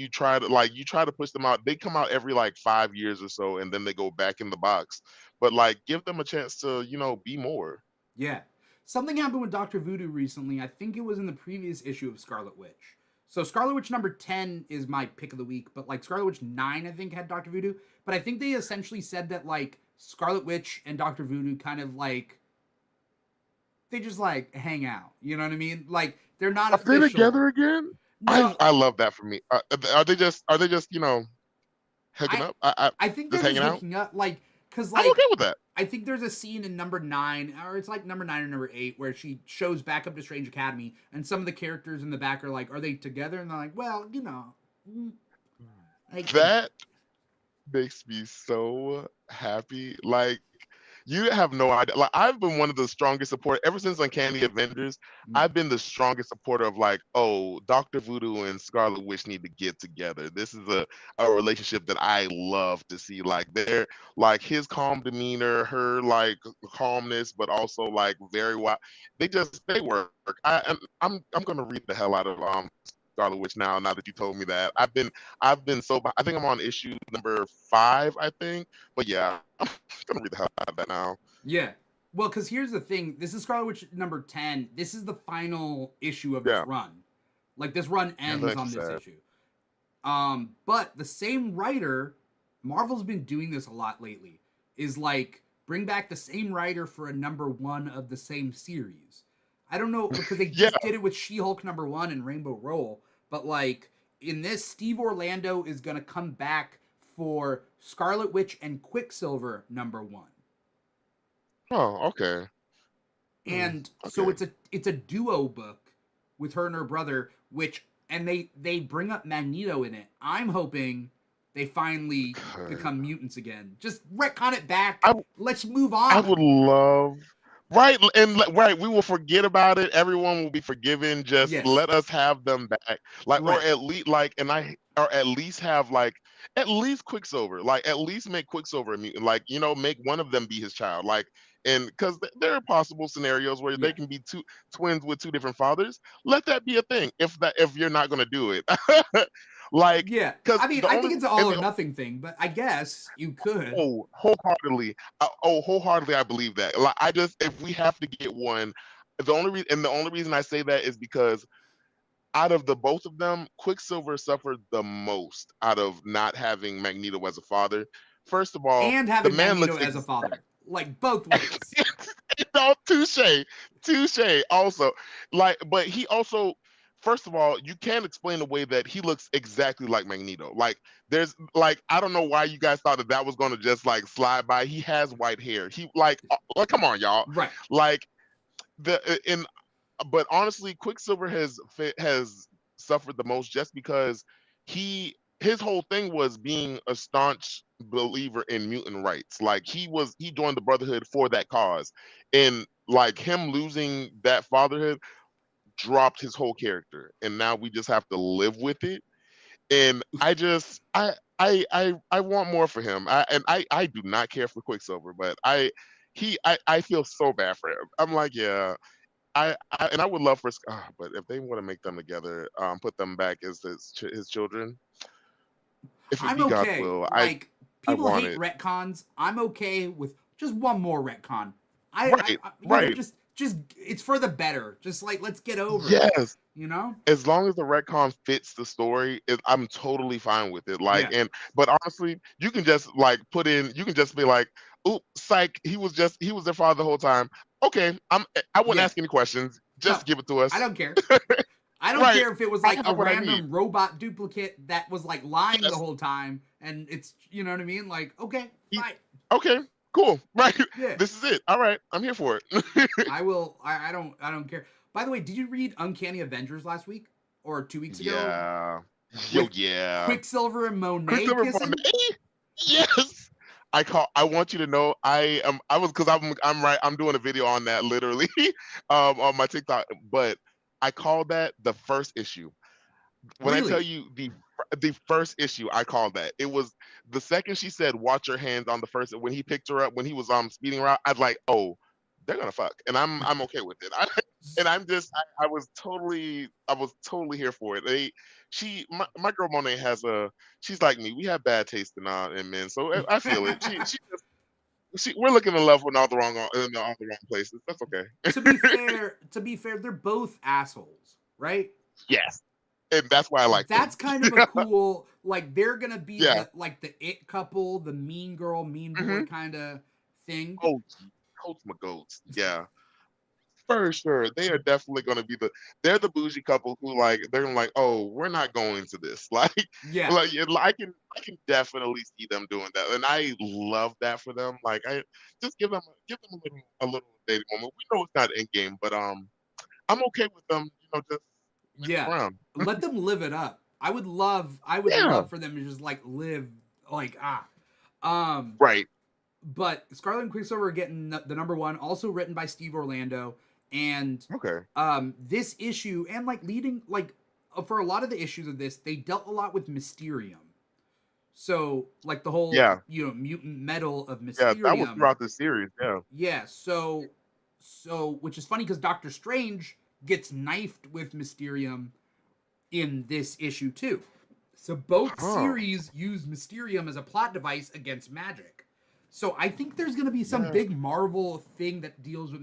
try to push them out. They come out every like 5 years or so and then they go back in the box. But like give them a chance to, be more. Yeah. Something happened with Dr. Voodoo recently. I think it was in the previous issue of Scarlet Witch. So Scarlet Witch number 10 is my pick of the week, but like Scarlet Witch 9 I think had Dr. Voodoo, but I think they essentially said that like Scarlet Witch and Dr. Voodoo kind of like they just like hang out. You know what I mean? Like they're not Are they official. together again? I No, I love that for me. Are they just hooking I up? I I think just they're just hanging out? hooking up like cuz I'm like okay with that. I think there's a scene in number 9 or it's like number 9 or number 8 where she shows back up to Strange Academy and some of the characters in the back are like are they together and they're like, "Well, mm, like That makes me so happy. Like, you have no idea. Like, I've been one of the strongest support ever since Uncanny Avengers. mm, I've been the strongest supporter of like, oh, Doctor Voodoo and Scarlet Witch need to get together. This is a relationship that I love to see. Like, they're like his calm demeanor, her like calmness, but also like very wild. They work. I'm gonna read the hell out of Scarlet Witch now. Now that you told me that, I've been so. I think I'm on issue number 5. I think, but yeah, I'm gonna read the hell out of that now. yeah. Well, cuz here's the thing. This is Scarlet Witch number 10. This is the final issue of its Yeah, run. Like this run yeah, that ends makes me on this sad. issue. But the same writer, Marvel's been doing this a lot lately, is like bring back the same writer for a number 1 of the same series. I don't know because they Yeah, just did it with She-Hulk number 1 and Rainbow Roll, but like in this Steve Orlando is going to come back for Scarlet Witch and Quicksilver number 1. oh, okay. And so Okay. it's a duo book with her and her brother, which and they bring up Magneto in it. I'm hoping they finally Could. become mutants again. Just retcon it back. I Let's move I on. would love. Right, and right, we will forget about it. Everyone will be forgiven. Just Yes. let us have them back, like, or Right. at least, like, or at least have, like, at least Quicksilver, like, at least make Quicksilver a mutant, like, make one of them be his child, like, and because there are possible scenarios where they Yeah. can be two twins with two different fathers. Let that be a thing. If you're not gonna do it, like, Yeah. because I mean, the I only think it's an and all or the nothing thing, but I guess you could. Oh, wholeheartedly. Wholeheartedly, I believe that. Like, I just, if we have to get one, the only reason I say that is because out of the both of them, Quicksilver suffered the most out of not having Magneto as a father. First of all, And the having man Magneto looks as a exact. father. Like both ways. No, touche, touche. Also, like, but he also, first of all, you can't explain the way that he looks exactly like Magneto. Like, there's, like, I don't know why you guys thought that that was going to just like slide by. He has white hair. He like, come on, y'all. Right. Like, in but honestly, Quicksilver has suffered the most just because his whole thing was being a staunch believer in mutant rights. Like, he joined the Brotherhood for that cause, and like him losing that fatherhood dropped his whole character, and now we just have to live with it. And I want more for him. I do not care for Quicksilver, but I feel so bad for him. I'm like, yeah, and I would love for, but if they want to make them together, put them back as his children, if it I'm be God's okay. will, Like I people want hate it. retcons. I'm okay with just one more retcon. Right, right. Just it's for the better. Just like let's get over it. Yes, You know? as long as the retcon fits the story, I'm totally fine with it. Like, Yeah. but honestly, you can just like you can just be like, "Oop, psych, he was their father the whole time." Okay, I wouldn't Yeah. ask any questions. No, Just give it to I us. don't care. I don't Right, care if it was I like a have what I need. random robot duplicate that was like lying the Yes. whole time, and it's you know what I mean. Like okay, He, fine. okay, cool. Right. Yeah. This is it. All right. I'm here for it. I will. I don't care. By the way, did you read Uncanny Avengers last week or 2 weeks ago Yeah. Yo, with yeah. Quicksilver and Monet Christopher kissing? Monet? Yes. I want you to know I was because I'm right, I'm doing a video on that literally on my TikTok, but I call that the first issue. When I tell Really? you the first issue, I called that. It was the second she said, "Watch your hands," on the first when he picked her up when he was speeding around. I was like, "Oh, they're gonna fuck," and I'm okay with it. And I was totally here for it. My girl Monet she's like me. We have bad taste in men, so I feel it. We're looking in love with all the wrong places. That's okay. To be fair, they're both assholes, right? Yes, and that's why I like them. That's kind of a cool like they're gonna be Yeah. the it couple, the mean girl, mean boy Hmm. kind of thing. Oh, Coach McGoats. Yeah, for sure. They are definitely going to be they're the bougie couple who like they're like, oh, we're not going to this. Yeah, Like I can definitely see them doing that, and I love that for them. Like, I just give them a little dating moment. We know it's not in game, but I'm okay with them. Just messing yeah. around. Let them live it up. I would Yeah. love for them to just like live like Um, Right. but Scarlet and Quicksilver are getting the number one, also written by Steve Orlando, and Okay. this issue and like leading for a lot of the issues of this, they dealt a lot with Mysterium. So like the whole Yeah. mutant metal of Yeah. That was Mysterium. throughout the series. Yeah. Yeah, so which is funny because Doctor Strange gets knifed with Mysterium in this issue too. So both Huh. series use Mysterium as a plot device against magic. So I think there's going to be some Yeah. big Marvel thing that deals with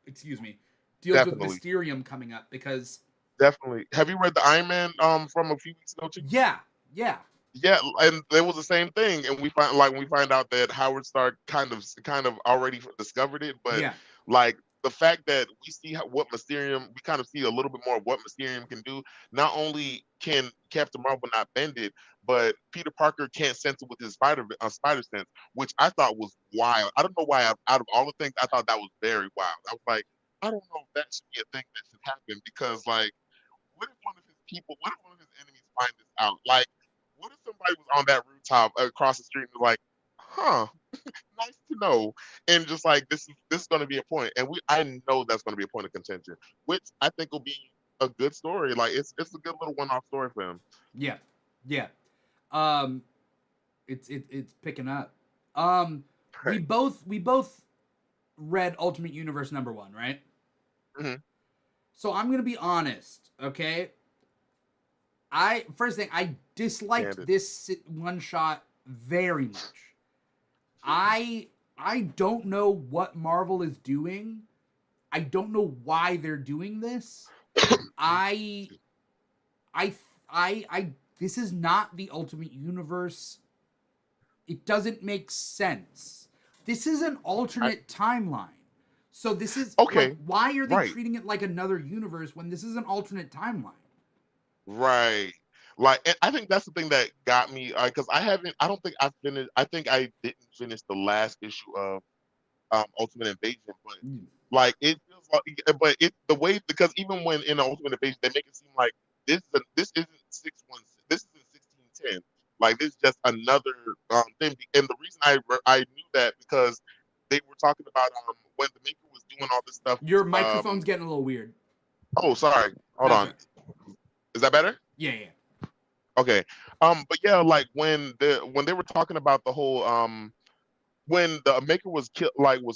excuse me, deals with Definitely. Mysterium coming up because Definitely. Have you read the Iron Man from a few weeks ago too? yeah, yeah, Yeah, and it was the same thing, and we find out that Howard Stark kind of already discovered it, but yeah, like the fact that we see what Mysterium, we kind of see a little bit more of what Mysterium can do. Not only can Captain Marvel not bend it, but Peter Parker can't sense it with his spider sense, which I thought was wild. I don't know why. Out of all the things, I thought that was very wild. I was like, I don't know if that should be a thing that should happen because, like, what if one of his people, what if one of his enemies find this out? Like, what if somebody was on that rooftop across the street and was like, huh, nice to know, and just like this is going to be a point, and I know that's going to be a point of contention, which I think will be a good story. Like it's a good little one-off story for him. Yeah, yeah. Um, it's picking up. Um, we Right. both read Ultimate Universe #1, right? Hmm. So I'm gonna be honest, okay? I first thing I disliked Candid. this one shot very much. I don't know what Marvel is doing. I don't know why they're doing this. I I I this is not the Ultimate Universe. It doesn't make sense. This is an I, alternate timeline. So this is like, okay. why are they Right. treating it like another universe when this is an alternate timeline? Right. Like, and I think that's the thing that got me because I don't think I finished. I think I didn't finish the last issue of Ultimate Invasion, but Mm. like it feels like, but it the way because even when in the Ultimate Invasion they make it seem like this isn't 616, this isn't 1610. Like this is just another thing, and the reason I knew that because they were talking about when the Maker was doing all this stuff. Your microphone's getting a little weird. Oh, sorry, hold That's on. right. Is that better? Yeah, yeah. Okay. But yeah, like when they were talking about the whole when the Maker was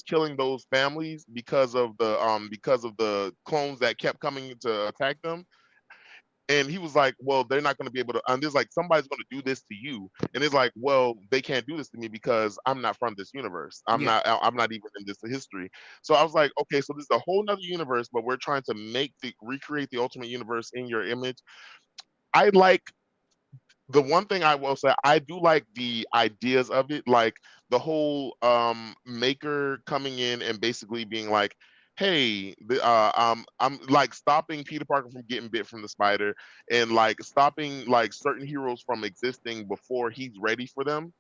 killing those families because of the clones that kept coming to attack them, and he was like, well, they're not going to be able to, and there's like somebody's going to do this to you, and it's like, well, they can't do this to me because I'm not from this universe, Yeah. I'm not even in this history. So I was like, okay, so this is a whole nother universe, but we're trying to recreate the Ultimate Universe in your image. I like the one thing I will say, I do like the ideas of it, like the whole Maker coming in and basically being like, "Hey, I'm like stopping Peter Parker from getting bit from the spider, and like stopping like certain heroes from existing before he's ready for them."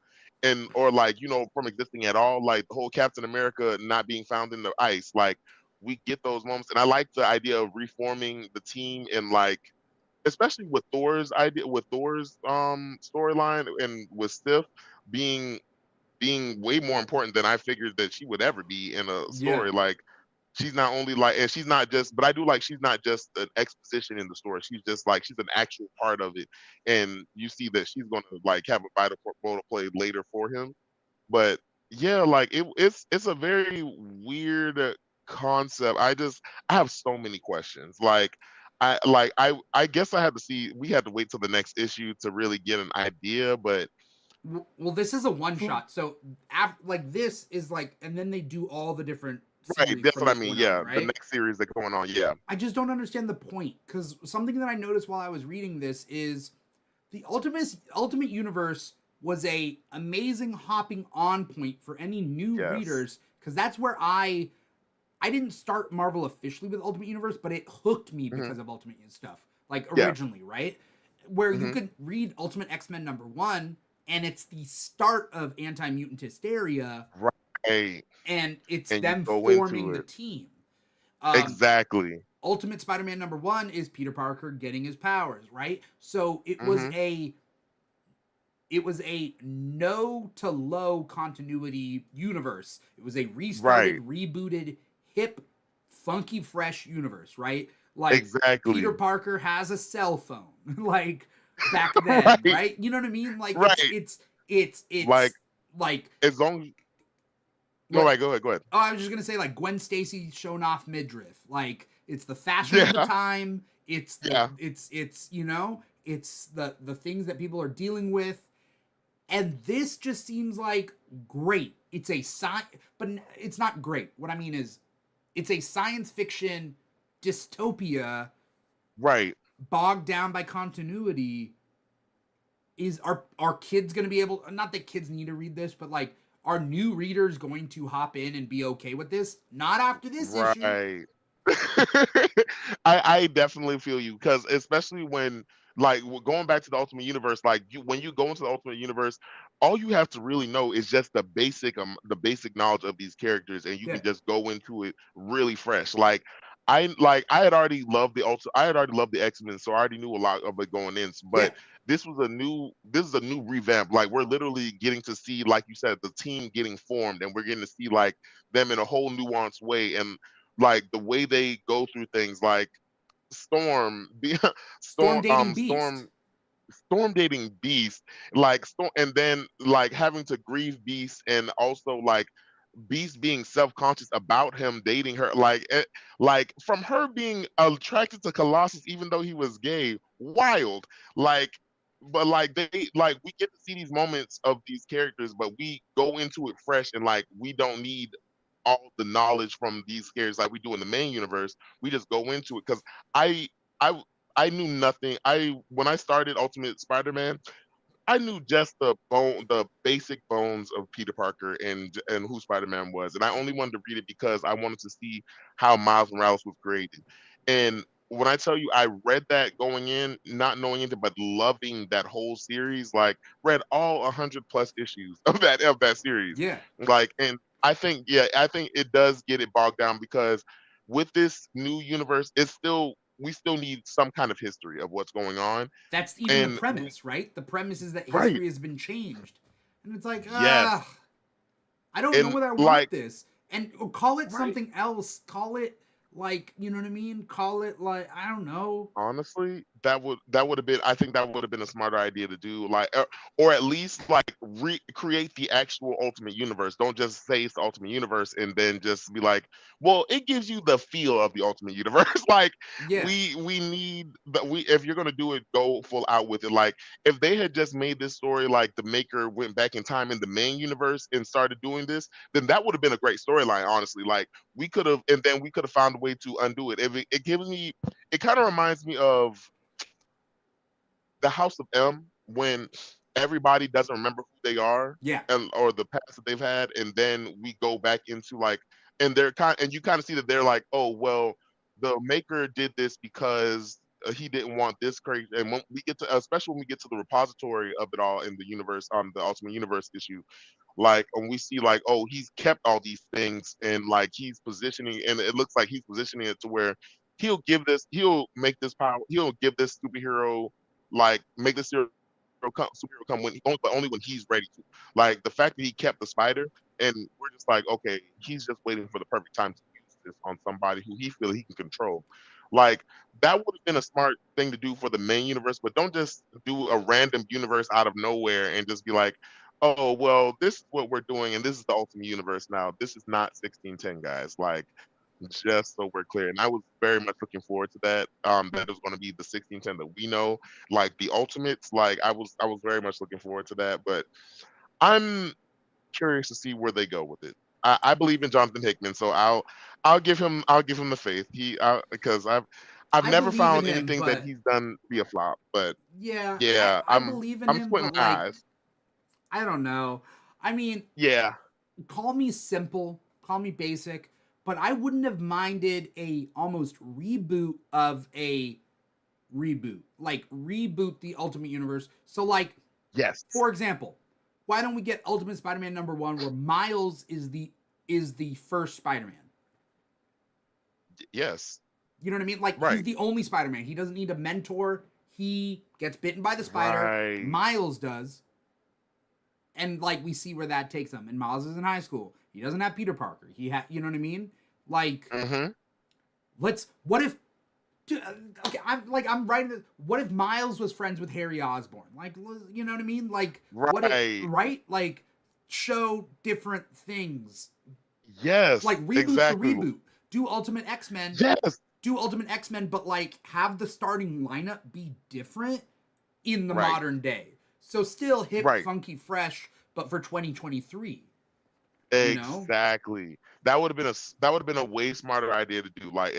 And or like from existing at all, like the whole Captain America not being found in the ice, like we get those moments, and I like the idea of reforming the team and like especially with Thor's idea with Thor's storyline and with Sif being way more important than I figured that she would ever be in a Yeah. story. Like she's not only like and she's not just but I do like she's not just an exposition in the story. She's just like she's an actual part of it. And you see that she's gonna like have a vital role to play later for him. But yeah, like it's a very weird concept. I have so many questions. Like I guess I had to see we had to wait till the next issue to really get an idea, but Well, this is a one shot. So, like, this is like, and then they do all the different right, series that's from what I this mean. point on, Yeah, the right? next series that's going on. Yeah. I just don't understand the point because something that I noticed while I was reading this is the Ultimate Universe was a amazing hopping on point for any new Yes. readers because that's where I didn't start Marvel officially with Ultimate Universe, but it hooked me Hmm. because of Ultimate stuff, like Yeah. originally, right? Where you Hmm. could read Ultimate X-Men #1, and it's the start of anti-mutant hysteria, Right. and it's And you them go forming into the it. team. Um, Exactly. Ultimate Spider-Man #1 is Peter Parker getting his powers, right? So Hmm. it was a no to low continuity universe. It was a restarted, Right. rebooted, hip, funky, fresh universe, right? Like Peter Exactly. Parker has a cell phone, like back then, Right. right? You know what I mean? Like Right. Like it's like as long as no, what? right, go ahead, go ahead. Oh, I was just gonna say like Gwen Stacy showing off midriff. Like it's the fashion of the Yeah. time. It's the Yeah. it's it's the things that people are dealing with. And this just seems like great. It's a but it's not great. What I mean is, it's a science fiction dystopia Right. bogged down by continuity. Is our kids going to be able? Not that kids need to read this, but like, are new readers going to hop in and be okay with this? Not after this issue. Right. I definitely feel you because especially when like going back to the Ultimate Universe, like when you go into the Ultimate Universe, all you have to really know is just the basic knowledge of these characters, and you Yeah. can just go into it really fresh. I had already loved I had already loved the X-Men, so I already knew a lot of it going in. Yeah. But this is a new revamp. Like, we're literally getting to see, like you said, the team getting formed, and we're getting to see like them in a whole nuanced way, and like the way they go through things, like Storm, Storm dating Beast. Storm dating Beast, like Storm, and then like having to grieve Beast, and also like Beast being self-conscious about him dating her, like from her being attracted to Colossus even though he was gay, wild, like. But like we get to see these moments of these characters, but we go into it fresh, and like we don't need all the knowledge from these characters like we do in the main universe. We just go into it because I I I knew nothing. I When I started Ultimate Spider-Man, I knew just the basic bones of Peter Parker and who Spider-Man was, and I only wanted to read it because I wanted to see how Miles Morales was created. And when I tell you, I read that going in, not knowing anything, but loving that whole series. Like, read all 100 plus issues of that series. Yeah. Like, and I think, yeah, I think it does get it bogged down because with this new universe, we still need some kind of history of what's going on, That's even the and we premise, right? The premise is that right. history has been changed. And it's like, Yes. I don't know And whether I want like this. And or call it right. something else. Call it like, you know what I mean? Call it like, I don't know. Honestly, that would have been, I think that would have been a smarter idea to do, like, or at least like recreate the actual Ultimate Universe. Don't just say it's the Ultimate Universe and then just be like, well, it gives you the feel of the Ultimate Universe. Like, Yeah. we need that. We If you're gonna do it, go full out with it. Like, if they had just made this story like the Maker went back in time in the main universe and started doing this, then that would have been a great storyline. Honestly, like, we could have, and then we could have found a way to undo it. If it gives me, it kind of reminds me of the House of M, when everybody doesn't remember who they are, Yeah. and or the past that they've had, and then we go back into like, and you kind of see that they're like, oh well, the Maker did this because he didn't want this crazy. And when we get to, especially when we get to the repository of it all in the universe, on the Ultimate Universe issue, like, and we see like, oh, he's kept all these things, and like he's positioning, and it looks like he's positioning it to where he'll make this power, he'll give this superhero, like make this superhero come when only, but only when he's ready to. Like, the fact that he kept the spider, and we're just like, okay, he's just waiting for the perfect time to use this on somebody who he feels he can control. Like, that would have been a smart thing to do for the main universe, but don't just do a random universe out of nowhere and just be like, oh well, this is what we're doing, and this is the Ultimate Universe now. This is not 1610, guys. Like, just so we're clear. And I was very much looking forward to that. That is going to be the 1610 that we know, like the Ultimates. Like, I was very much looking forward to that. But I'm curious to see where they go with it. I believe in Jonathan Hickman, so I'll give him the faith. Because I've I never believe in found him, anything that but he's done be a flop. But yeah, yeah, I believe in I'm him, squinting but my like, eyes. I don't know. I mean, Yeah. call me simple, call me basic, but I wouldn't have minded a almost reboot of a reboot. Like, reboot the Ultimate Universe. So like, Yes. for example, why don't we get Ultimate Spider-Man #1 where Miles is the first Spider-Man? Yes. You know what I mean? Like, he's Right. the only Spider-Man. He doesn't need a mentor. He gets bitten by the spider. Right. Miles does. And like, we see where that takes him. And Miles is in high school. He doesn't have Peter Parker. You know what I mean? Like, Mm-hmm. what if okay, I'm writing this. What if Miles was friends with Harry Osborn? Like, you know what I mean? Like, what if, Right. right? Like, show different things. Yes. Like, reboot the Exactly. reboot. Do Ultimate X-Men. Yes. Do Ultimate X-Men, but like, have the starting lineup be different in the Right. modern day. So still hip, Right. funky, fresh, but for 2023. You know? Exactly. That would have been a way smarter idea to do. Like,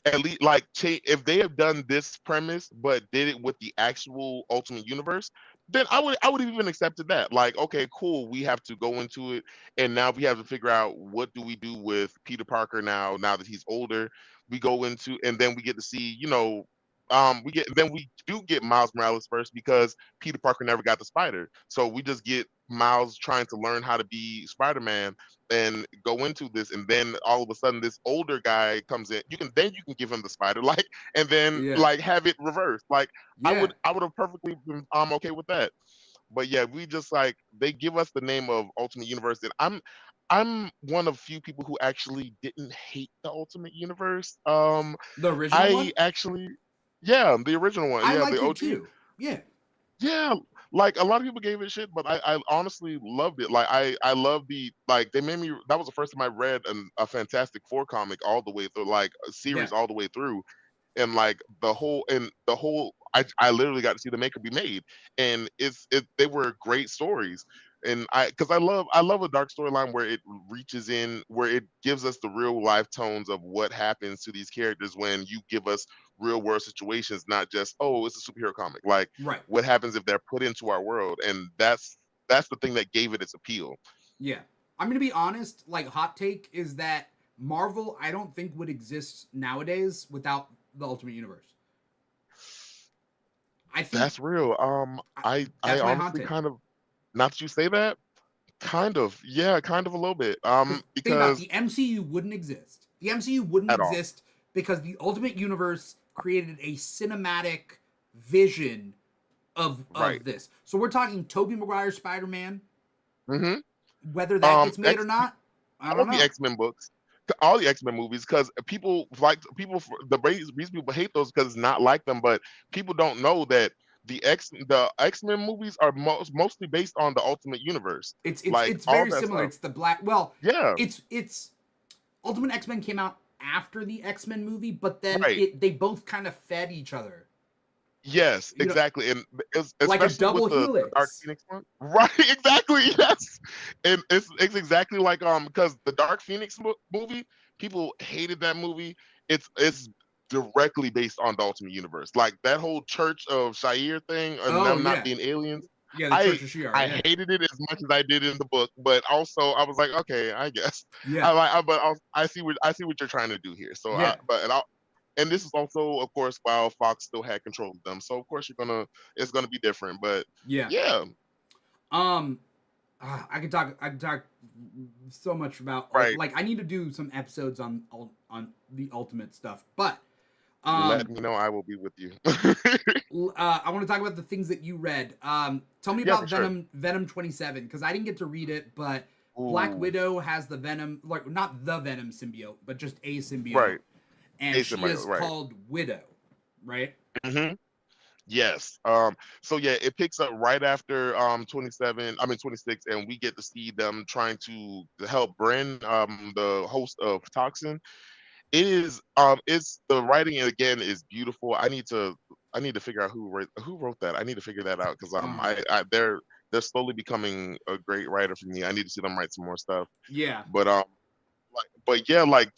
at least like if they have done this premise but did it with the actual Ultimate Universe, then I would have even accepted that. Like, okay, cool. We have to go into it, and now we have to figure out what do we do with Peter Parker now that he's older. We go into, and then we get to see, we do get Miles Morales first because Peter Parker never got the spider. So we just get Miles trying to learn how to be Spider-Man and go into this, and then all of a sudden this older guy comes in. You can give him the spider, like, and then Yeah. like have it reversed. Like Yeah. I would have perfectly been okay with that. But yeah, we just like they give us the name of Ultimate Universe, and I'm one of few people who actually didn't hate the Ultimate Universe. The original I one? actually, yeah, the original one, I yeah, the liked it OG. too. Yeah. Yeah, like a lot of people gave it shit, but I honestly loved it. Like I love the like they made me. That was the first time I read a Fantastic Four comic all the way through, like a Yeah. series all the way through, and like the whole I literally got to see the maker be made, and they were great stories. And because I love a dark storyline where it reaches in, where it gives us the real life tones of what happens to these characters when you give us real world situations, not just, oh, it's a superhero comic. Like Right. what happens if they're put into our world, and that's the thing that gave it its appeal. Yeah. I'm going to be honest, like hot take is that Marvel I don't think would exist nowadays without the Ultimate Universe. I think That's real. I that's my hot honestly take. kind of, not that you say that, kind of, yeah, kind of a little bit. Cuz think about it, Because the MCU wouldn't exist. The MCU wouldn't at all. exist because the Ultimate Universe created a cinematic vision Right. of this. So we're talking Tobey Maguire Spider-Man, Mhm. whether that gets made or X not, I all don't the know. X-Men books, all the X-Men movies, because people like people for the reason people hate those because it's not like them, but people don't know that the X-Men movies are mostly based on the Ultimate Universe, like It's all very that similar. stuff. It's the black. Well, Yeah, it's Ultimate X Men came out after the X Men movie, but then right. it they both kind of fed each other. Yes, You know, exactly, and like a especially with double the Dark helix. Phoenix one, right? Exactly, yes, and it's exactly like because the Dark Phoenix movie, people hated that movie. It's directly based on the Ultimate Universe, like that whole Church of Shire thing, and Oh them not yeah, being aliens. yeah. The I Church of Shi'ar. I Yeah, hated it as much as I did in the book, but also I was like, okay, I guess yeah, I see what you're trying to do here. So yeah, and this is also, of course, while Fox still had control of them. So of course it's gonna be different. But yeah. yeah, Um, I could talk so much about right. like I need to do some episodes on the Ultimate stuff, but Let um, me know. I will be with you. I want to talk about the things that you read. Tell me Yeah, for about sure. Venom 27 because I didn't get to read it, but Black Ooh, Widow has the Venom, like not the Venom symbiote, but just a symbiote, right. and Ace in she my is right. called Widow, right? Hmm. Yes. So yeah, it picks up right after 27, I mean 26, and we get to see them trying to help Bren, the host of Toxin. It is it's the writing again is beautiful. I need to figure out who wrote that. I need to figure that out because Uh, they're slowly becoming a great writer for me. I need to see them write some more stuff. yeah, But but yeah, like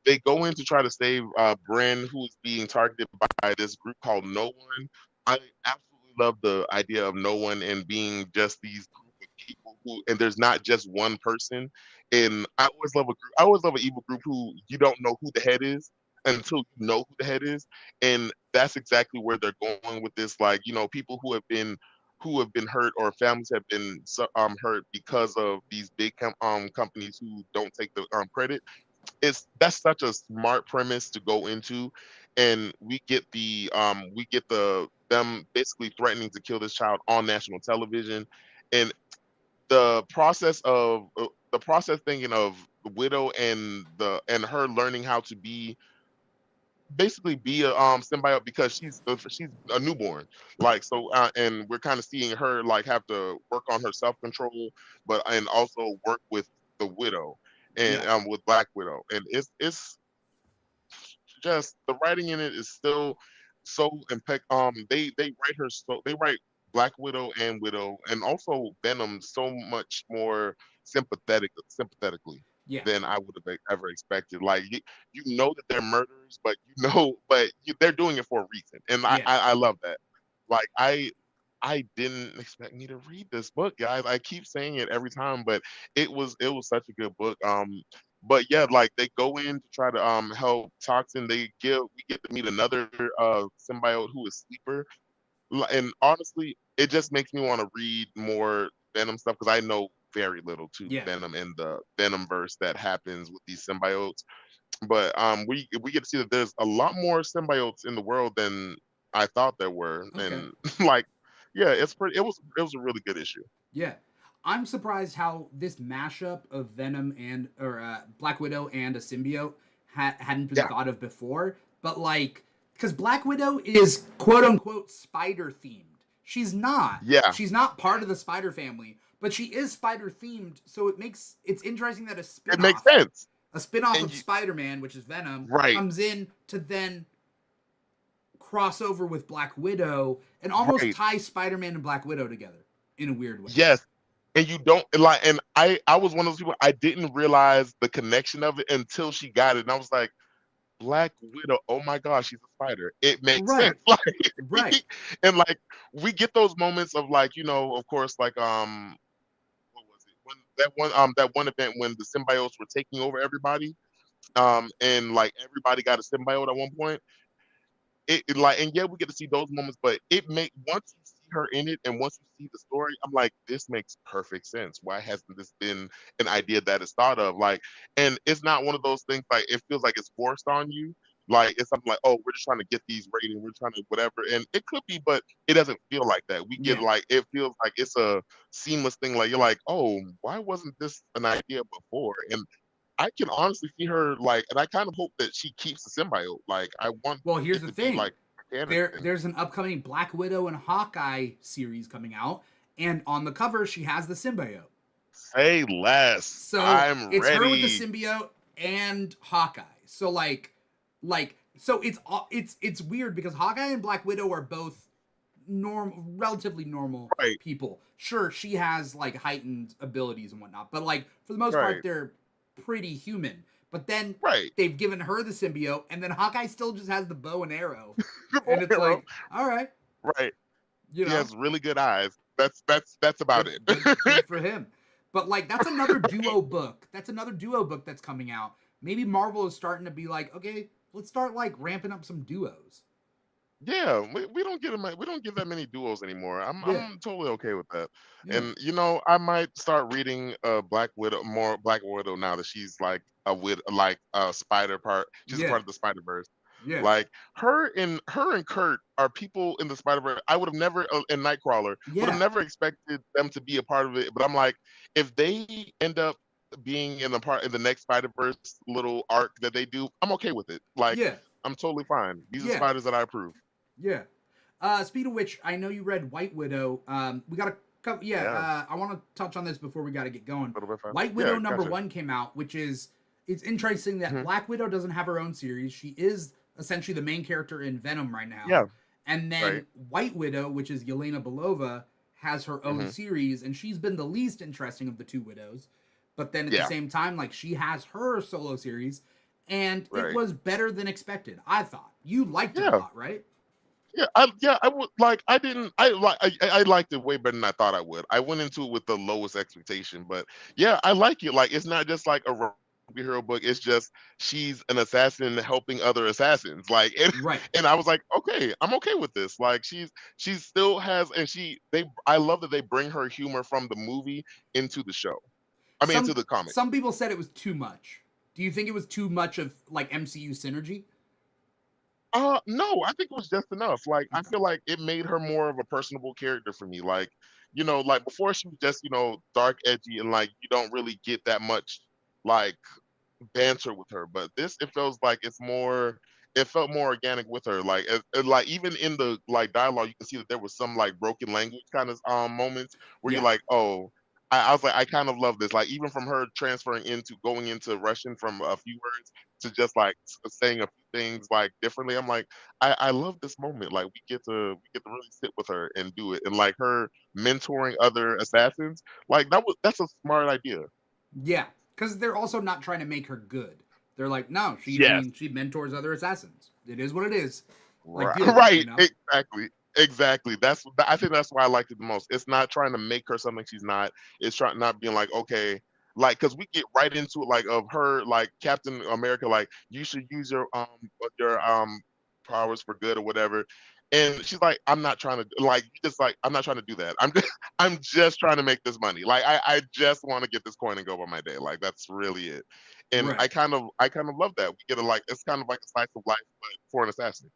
they go in to try to save Bren, who is being targeted by this group called No One. I absolutely love the idea of No One and being just these group of people who, and there's not just one person. And I always love an evil group who you don't know who the head is until you know who the head is, and that's exactly where they're going with this. Like, people who have been hurt, or families have been hurt because of these big companies who don't take the credit. That's such a smart premise to go into, and we get the them basically threatening to kill this child on national television, and the process thinking of the widow and the and her learning how to be a symbiote because she's a newborn, like, so and we're kind of seeing her like have to work on her self-control, but and also work with the widow, and yeah, with Black Widow, and it's just the writing in it is still so they write her, so they write Black Widow and Widow and also Venom so much more sympathetically yeah, than I would have ever expected. Like you know that they're murderers, but they're doing it for a reason, and yeah, I love that. Like I didn't expect me to read this book, guys. I keep saying it every time, but it was such a good book. But yeah, like they go in to try to help Toxin. We get to meet another symbiote who is Sleeper, and honestly, it just makes me want to read more. Venom stuff because I know very little to Yeah. Venom and the Venom verse that happens with these symbiotes. But we get to see that there's a lot more symbiotes in the world than I thought there were, Okay. and like, yeah, it's pretty. It was a really good issue. Yeah. I'm surprised how this mashup of Venom and or Black Widow and a symbiote hadn't been Yeah, thought of before. But like, because Black Widow is quote unquote spider themed. She's not. yeah, She's not part of the spider family, but she is spider themed. So it's interesting that it makes a sense. spin-off And of you, Spider Man, which is Venom, right, comes in to then cross over with Black Widow and almost right, tie Spider Man and Black Widow together in a weird way. yes. And you don't like, and I was one of those people. I didn't realize the connection of it until she got it, and I was like, Black Widow. Oh my gosh, she's a spider. It makes sense. Right. Right. Like, and like we get those moments of like, of course, like what was it? When that one event when the symbiotes were taking over everybody, and like everybody got a symbiote at one point. It like, and yeah, we get to see those moments, but it make once you see her in it and once you see the story, I'm like, this makes perfect sense. Why hasn't this been an idea that is thought of? Like, and it's not one of those things like it feels like it's forced on you. Like it's something like, oh, we're just trying to get these ratings, we're trying to whatever, and it could be, but it doesn't feel like that. We get Yeah. like it feels like it's a seamless thing. Like you're like, oh, why wasn't this an idea before? And I can honestly see her like, and I kind of hope that she keeps the symbiote. Like I want Well, here's it the to be thing. like canon thing. There's an upcoming Black Widow and Hawkeye series coming out, and on the cover she has the symbiote. Say less. So I'm it's her with the ready. symbiote and Hawkeye. So so it's weird because Hawkeye and Black Widow are both relatively normal Right, people. Sure, she has like heightened abilities and whatnot, but like for the most part, right, they're pretty human. But then right. they've given her the symbiote, and then Hawkeye still just has the bow and arrow, Good and it's arrow. like, all right, Right. you He know, has really good eyes. That's about it. good for him. But like that's another Right. duo book. That's another duo book that's coming out. Maybe Marvel is starting to be like, okay, let's start like ramping up some duos. Yeah, we don't get we don't get that many duos anymore. Yeah, I'm totally okay with that. yeah, And I might start reading Black Widow now that she's like like a spider part. She's a yeah, part of the Spider Verse. yeah, Like her and Kurt are people in the Spider Verse. I would have never and Nightcrawler would have yeah, never expected them to be a part of it. But I'm like, if they end up being in the next Spider Verse little arc that they do, I'm okay with it. Like yeah, I'm totally fine. These are yeah, spiders that I approve. yeah. Speed of which, I know you read White Widow. We got to cover. Yeah, Yeah, I want to touch on this before we got to get going. a little bit fine. White Yeah, Widow number gotcha. one came out, which is it's interesting that Mhm. Black Widow doesn't have her own series. She is essentially the main character in Venom right now, Yeah, and right. then White Widow, which is Yelena Belova, has her own Mhm. series, and she's been the least interesting of the two widows. But then at the Yeah, same time, like she has her solo series, and it right. was better than expected. I thought you liked it a Yeah. lot, right? I would like I didn't I like I liked it way better than I thought I would. I went into it with the lowest expectation, but yeah, I like it. Like it's not just like a hero book, it's just she's an assassin helping other assassins. Like Right. and I was like, okay, I'm okay with this. Like she still has and I love that they bring her humor from the movie into the show. I mean into Some the comic. some people said it was too much. Do you think it was too much of like MCU synergy? No, I think it was just enough. Like, I Okay. feel like it made her more of a personable character for me. Like, like before she was just, dark, edgy, and like you don't really get that much like banter with her. But this, it feels like it felt more organic with her. Like, like even in the like dialogue, you can see that there was some like broken language kind of moments where you're Yeah. like, oh. I was like, I kind of love this. Like, even from her transferring into going into Russian from a few words to just like saying a few things like differently. I'm like, I love this moment. Like we get to really sit with her and do it. And like her mentoring other assassins, like that's a smart idea. Yeah. Because they're also not trying to make her good. They're like, no, I Yes. mean, she mentors other assassins. It is what it is. Like, Right. deal with it, you Right. know? Exactly. Exactly. I think that's why I liked it the most. It's not trying to make her something she's not. It's trying not being like, okay, like because we get right into it, like of her, like Captain America, like you should use your powers for good or whatever. And she's like, I'm not trying to like just like I'm not trying to do that. I'm just trying to make this money. Like I just want to get this coin and go about my day. Like that's really it. And Right. I kind of love that. We get a like it's kind of like a slice of life, but for an assassin.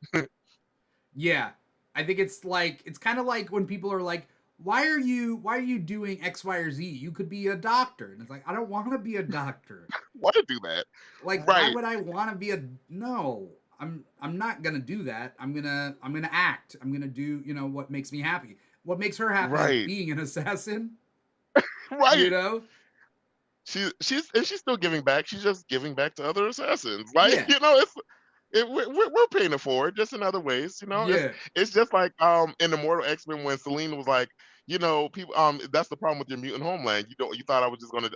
Yeah. I think it's kind of like when people are like, why are you doing X, Y, or Z? You could be a doctor. And it's like, I don't want to be a doctor. Want to do that. Like, why Right. would I want to be a no? I'm not gonna do that. I'm gonna act. I'm gonna do, what makes me happy. What makes her happy is Right. being an assassin, you Right. know? She's still giving back. She's just giving back to other assassins. Like, Yeah. we're paying it forward just in other ways. Yeah. It's just like in the Mortal X-Men when Selene was like, people that's the problem with your mutant homeland. You thought I was just gonna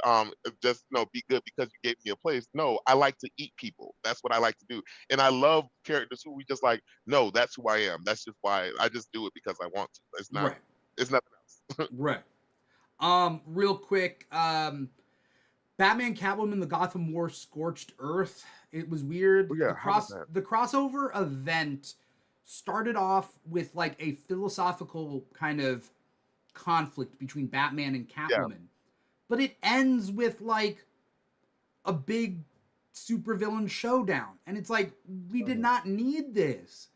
just be good because you gave me a place. No, I like to eat people. That's what I like to do. And I love characters who we just like, no, that's who I am. That's just why I just do it because I want to. Right. It's nothing else. Right. Real quick, Batman Catwoman the Gotham War Scorched Earth. It was weird. Oh The yeah, how was cross that? the crossover event started off with like a philosophical kind of conflict between Batman and Yeah. Catwoman. But it ends with like a big supervillain showdown. And it's like, we did Mhm. not need this.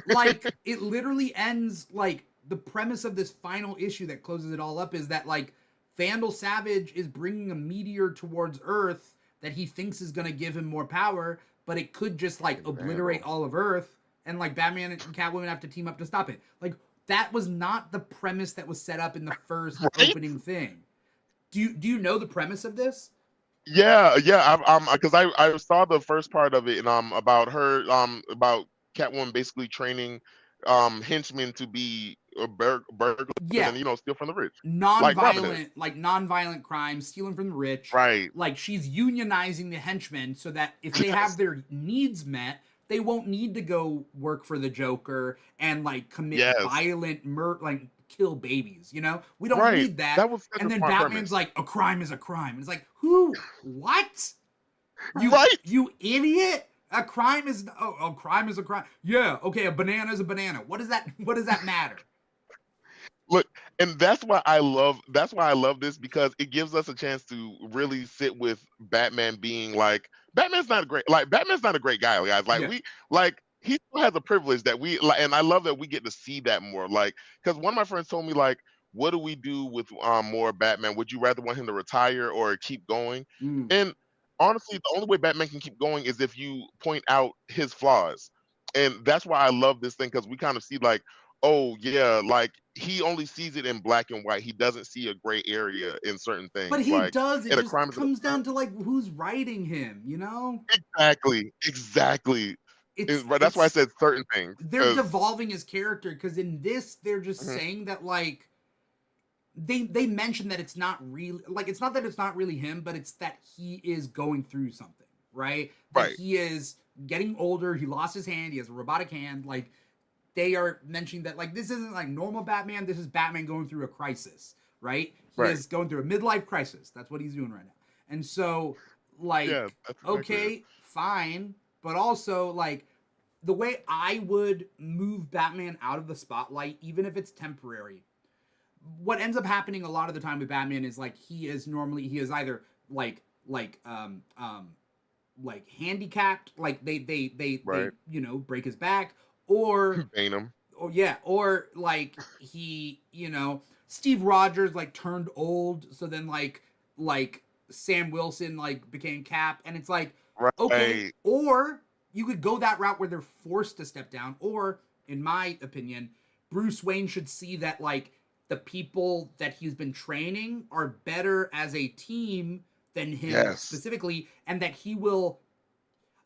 Like, it literally ends like the premise of this final issue that closes it all up is that like Vandal Savage is bringing a meteor towards Earth that he thinks is going to give him more power, but it could just like obliterate Vandal. all of Earth, and like Batman and Catwoman have to team up to stop it. Like, that was not the premise that was set up in the first Right? opening thing. Do you know the premise of this? Yeah, yeah. Because I saw the first part of it, and about her, about Catwoman basically training, henchmen to be burglars Yeah, and steal from the rich, like Robin Hood. non-violent crimes, stealing from the rich. Right. Like, she's unionizing the henchmen so that if they have Yes. their needs met, they won't need to go work for the Joker and like commit Yes. violent like kill babies. We don't Right. need that. That was such And a then smart Batman's premise. like, a crime is a crime. And it's like, who? What? You Right. you idiot! A crime is a crime is a crime. Yeah, okay, a banana is a banana. What does that matter? Look, and that's why I love this because it gives us a chance to really sit with Batman being like Batman's not a great guy, guys. Yeah. He still has a privilege that we like, and I love that we get to see that more. Like, because one of my friends told me like, what do we do with more Batman? Would you rather want him to retire or keep going? Mm. And honestly, the only way Batman can keep going is if you point out his flaws. And that's why I love this thing because we kind of see like, oh yeah, like he only sees it in black and white. He doesn't see a gray area in certain But things. he Like, does. It and a just crime is a comes crime. down to like who's writing him. Exactly. It's But that's why I it's said certain things they're because devolving his character because in this they're just saying that like they mention that it's not really like it's not that it's not really him, but it's that he is going through something, right? That right, he is getting older, he lost his hand, he has a robotic hand, like they are mentioning that like this isn't like normal Batman, this is Batman going through a crisis, right? He right, is going through a midlife crisis. That's what he's doing right now. And so yeah, like that's exactly it. okay, fine, but also like the way I would move Batman out of the spotlight, even if it's temporary, what ends up happening a lot of the time with Batman is like he is either like like handicapped, like they Right, break his back, or Bane or like Steve Rogers like turned old, so then like Sam Wilson like became Cap, and it's like okay, right, or you could go that route where they're forced to step down, or in my opinion, Bruce Wayne should see that like the people that he's been training are better as a team than him yes, specifically, and that he will.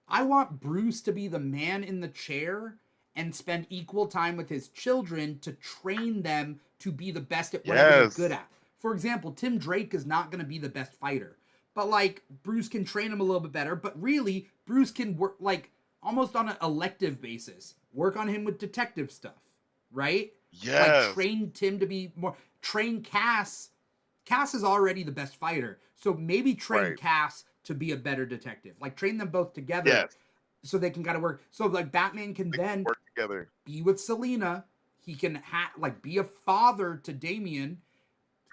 I want Bruce to be the man in the chair and spend equal time with his children to train them to be the best at whatever they're good yes, at. For example, Tim Drake is not going to be the best fighter, but like Bruce can train him a little bit better. But really, Bruce can work like almost on an elective basis, work on him with detective stuff, right? Like yes, train Tim to be more, train Cass. Cass is already the best fighter, so maybe train right, Cass to be a better detective. Like train them both together yes, so they can kind of work. So like Batman can They can then work together. be with Selina. He can like be a father to Damian.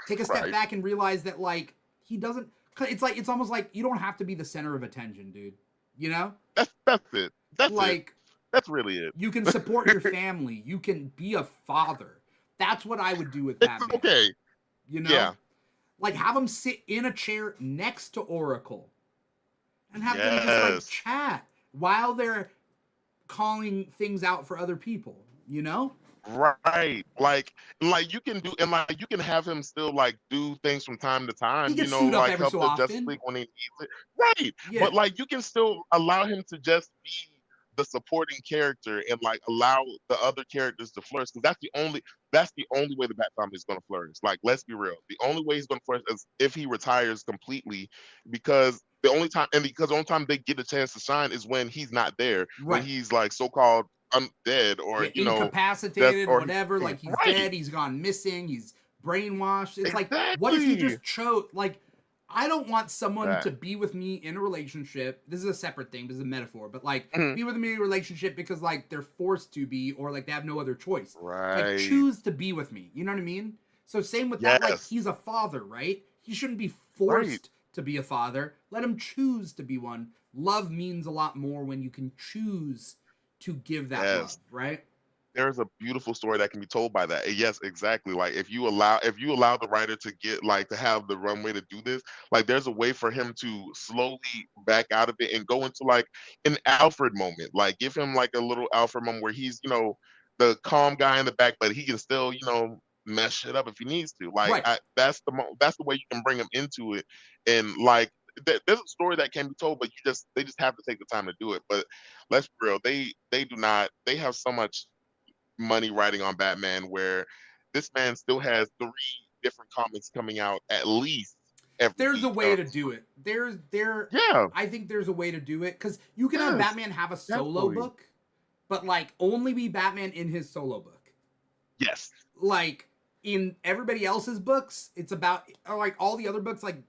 Take a step Right. back and realize that like he doesn't. It's like it's almost like you don't have to be the center of attention, dude. You know, That's it. That's it. like That's really it. you can support your family. You can be a father. That's what I would do with It's Batman. okay. You know, Yeah. like have him sit in a chair next to Oracle and have them just like Yes. chat while they're calling things out for other people. You know, Right. Like you can do, and like you can have him still like do things from time to he time, gets suit up like every help so the Justice often. League when he needs it. Right. Yeah, But like you can still allow him to just be the supporting character and like allow the other characters to flourish, because that's the only way the Bat family is going to flourish. Like, let's be real. The only way he's going to flourish is if he retires completely, because the only time they get a chance to shine is when he's not there, when right. he's like so-called undead, or Yeah, incapacitated, or he's whatever. Like he's right. dead, he's gone missing, he's brainwashed. It's like, what if he Exactly. just chose? Like, I don't want someone That. to be with me in a relationship. This is a separate thing. This is a metaphor, but like, Mhm. be with me in a relationship because like they're forced to be, or like they have no other choice. Like, Right. choose to be with me. You know what I mean? So same with that. Like, Yes. he's a father, right? He shouldn't be Right. forced to be a father. Let him choose to be one. Love means a lot more when you can choose to give that Yes. love, right? There's a beautiful story that can be told by that. Yes, exactly. Like if you allow the writer to get like to have the runway to do this, like there's a way for him to slowly back out of it and go into like an Alfred moment. Like give him like a little Alfred moment where he's, the calm guy in the back, but he can still, mess shit up if he needs to. Like Right. that's the way you can bring him into it. And like there's a story that can be told, but they just have to take the time to do it. But let's be real, they do not. They have so much money writing on Batman, where this man still has three different comics coming out at least every There's a week. way to do it. There Yeah, I think there's a way to do it cuz you can have yes, Batman have a solo definitely. book, but like only be Batman in his solo book. Yes, Like in everybody else's books, it's about or like all the other books like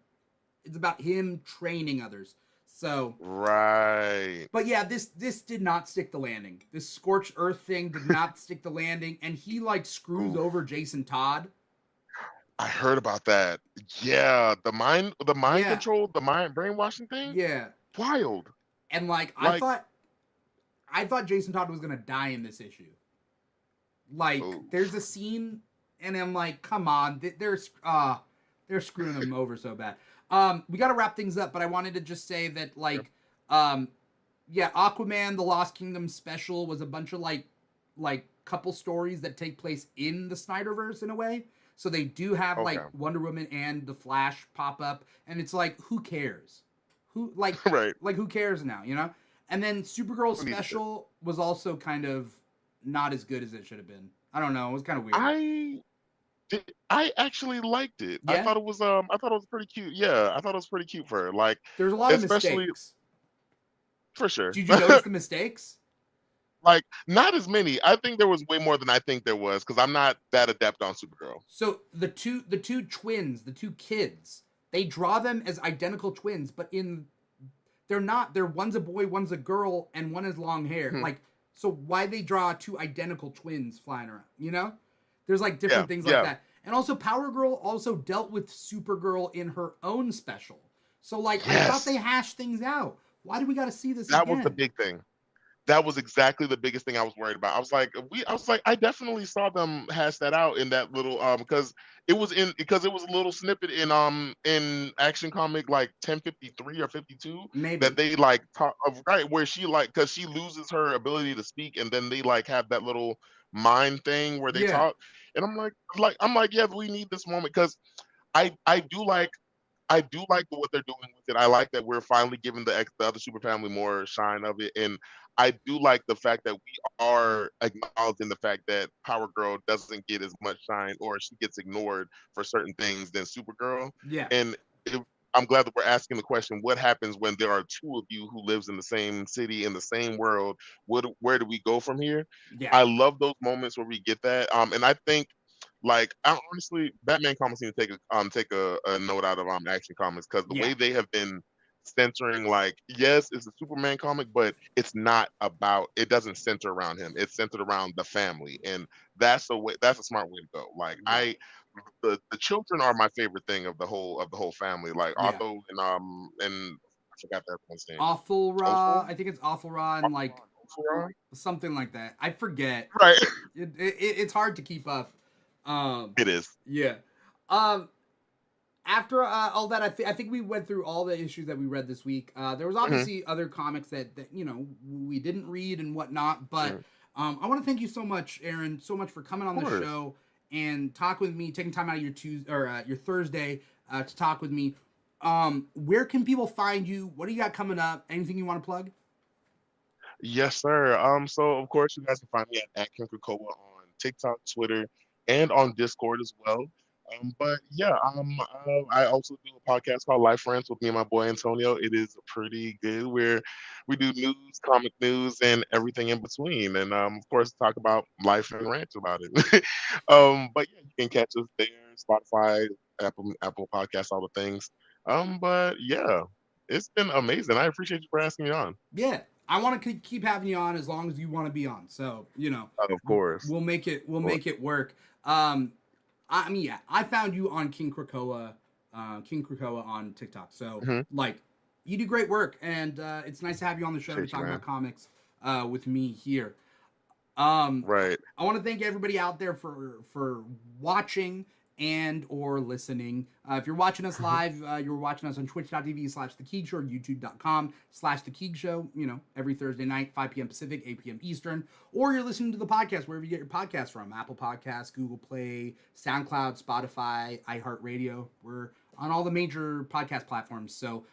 it's about him training others. So, right. but yeah, this did not stick the landing. This scorched earth thing did not stick the landing and he like screws Oof. over Jason Todd. I heard about that. Yeah, the mind Yeah. control, the mind brainwashing thing. Yeah. Wild. And like Like, I thought Jason Todd was gonna die in this issue. Like, there's oof. a scene, and I'm like, come on, they're screwing him over so bad. We got to wrap things up, but I wanted to just say that Yeah. um, yeah, Aquaman: The Lost Kingdom special was a bunch of like couple stories that take place in the Snyderverse in a way. So they do have like Okay. Wonder Woman and the Flash pop up, and it's like, who cares? Who Right. like who cares now, you know? And then Supergirl Who needed it? special was also kind of not as good as it should have been. I don't know. It was kind of weird. I I actually liked it. Yeah, I thought it was pretty cute. Yeah, I thought it was pretty cute for her. Like, there's a lot of especially mistakes. for sure. Did you notice the mistakes? Like, not as many. I think there was way more than I think there was, because I'm not that adept on Supergirl. So the two twins, the two kids, they draw them as identical twins, but in they're not. They're one's a boy, one's a girl, and one has long hair. Mhm. Like, so why they draw two identical twins flying around? You know, there's like Yeah, different things like yeah. that. And also, Power Girl also dealt with Supergirl in her own special. So like, I thought they Yes, hashed things out. Why do we got to see this that was the again? big thing. That was exactly the biggest thing I was worried about. I was like, I definitely saw them hash that out in that little because it was a little snippet in Action Comic like 1053 or 52, that Maybe. they like talk of, right, where she like, because she loses her ability to speak, and then they like have that little mind thing where they Yeah. talk. And I'm like, yeah, we need this moment, because I do like what they're doing with it. I like that we're finally giving the other super family more shine of it, and I do like the fact that we are acknowledging the fact that Power Girl doesn't get as much shine, or she gets ignored for certain things, than Supergirl. Yeah. And it, I'm glad that we're asking the question: what happens when there are two of you who lives in the same city, in the same world? Where do we go from here? Yeah. I love those moments where we get that. And I think, like, I honestly, Batman comics need to take a note out of Action Comics, because the Yeah. way they have been centering like, yes, it's a Superman comic, but it doesn't center around him. It's centered around the family, and that's a smart way to go. Like Right. the children are my favorite thing of the whole family. Like Yeah. Otto and I forgot that one's name. Awful Raw. Ophel? I think it's Awful Raw and like Ophelia? something like that. I forget. Right. It's hard to keep up. Um, It is. yeah. Um, After all that, I think we went through all the issues that we read this week. There was Hmm. obviously other comics that we didn't read and whatnot, but I want to thank you so much, Aaron, so much for coming Of on the course. show and talk with me, taking time out of your Tuesday or your Thursday to talk with me. Where can people find you? What do you got coming up? Anything you want to plug? Yes, sir. So of course you guys can find me at King Krakoa on TikTok, Twitter, and on Discord as well. But yeah, I also do a podcast called Life Friends with me and my boy Antonio. It is pretty good where we do news, comic news, and everything in between. And of course talk about life and rant about it. But yeah, you can catch us there, Spotify, Apple Podcasts, all the things. But yeah, it's been amazing. I appreciate you for asking me on. Yeah, I want to keep having you on as long as you want to be on. So Of course. we'll make it Well, work. I mean, yeah, I found you on King Krakoa on TikTok. So mhm, like, you do great work, and it's nice to have you on the show to appreciate you, talk about man. comics with me here. Um, Right. I want to thank everybody out there for watching and or listening. If you're watching us Mhm. live, you're watching us on twitch.tv/The Keeg Show or youtube.com/The Keeg Show, every Thursday night, 5 p.m. Pacific, 8 p.m. Eastern. Or you're listening to the podcast wherever you get your podcasts from. Apple Podcasts, Google Play, SoundCloud, Spotify, iHeartRadio. We're on all the major podcast platforms. So,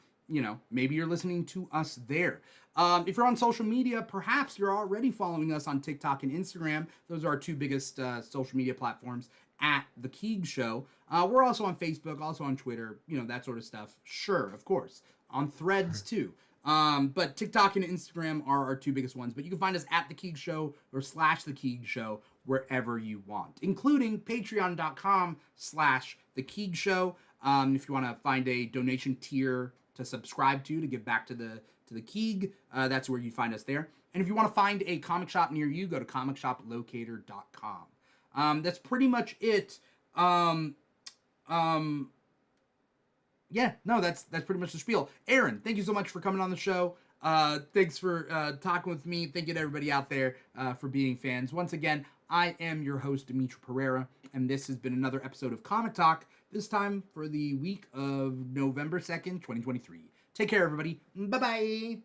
maybe you're listening to us there. If you're on social media, perhaps you're already following us on TikTok and Instagram. Those are our two biggest social media platforms at The Keeg Show. We're also on Facebook, also on Twitter, that sort of stuff. Sure, of course. On Threads, too. But TikTok and Instagram are our two biggest ones. But you can find us at The Keeg Show or /The Keeg Show wherever you want, including patreon.com/The Keeg Show. If you want to find a donation tier to subscribe to give back to the Keeg, that's where you find us there. And if you want to find a comic shop near you, go to comicshoplocator.com. That's pretty much it. Yeah, no, that's pretty much the spiel. Aaron, thank you so much for coming on the show. Thanks for talking with me. Thank you to everybody out there for being fans. Once again, I am your host, Dimithri Perera, and this has been another episode of Comic Talk, this time for the week of November 2nd, 2023. Take care, everybody. Bye-bye.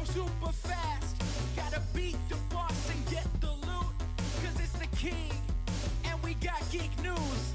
Super fast, gotta beat the boss and get the loot, cause it's the king, and we got geek news.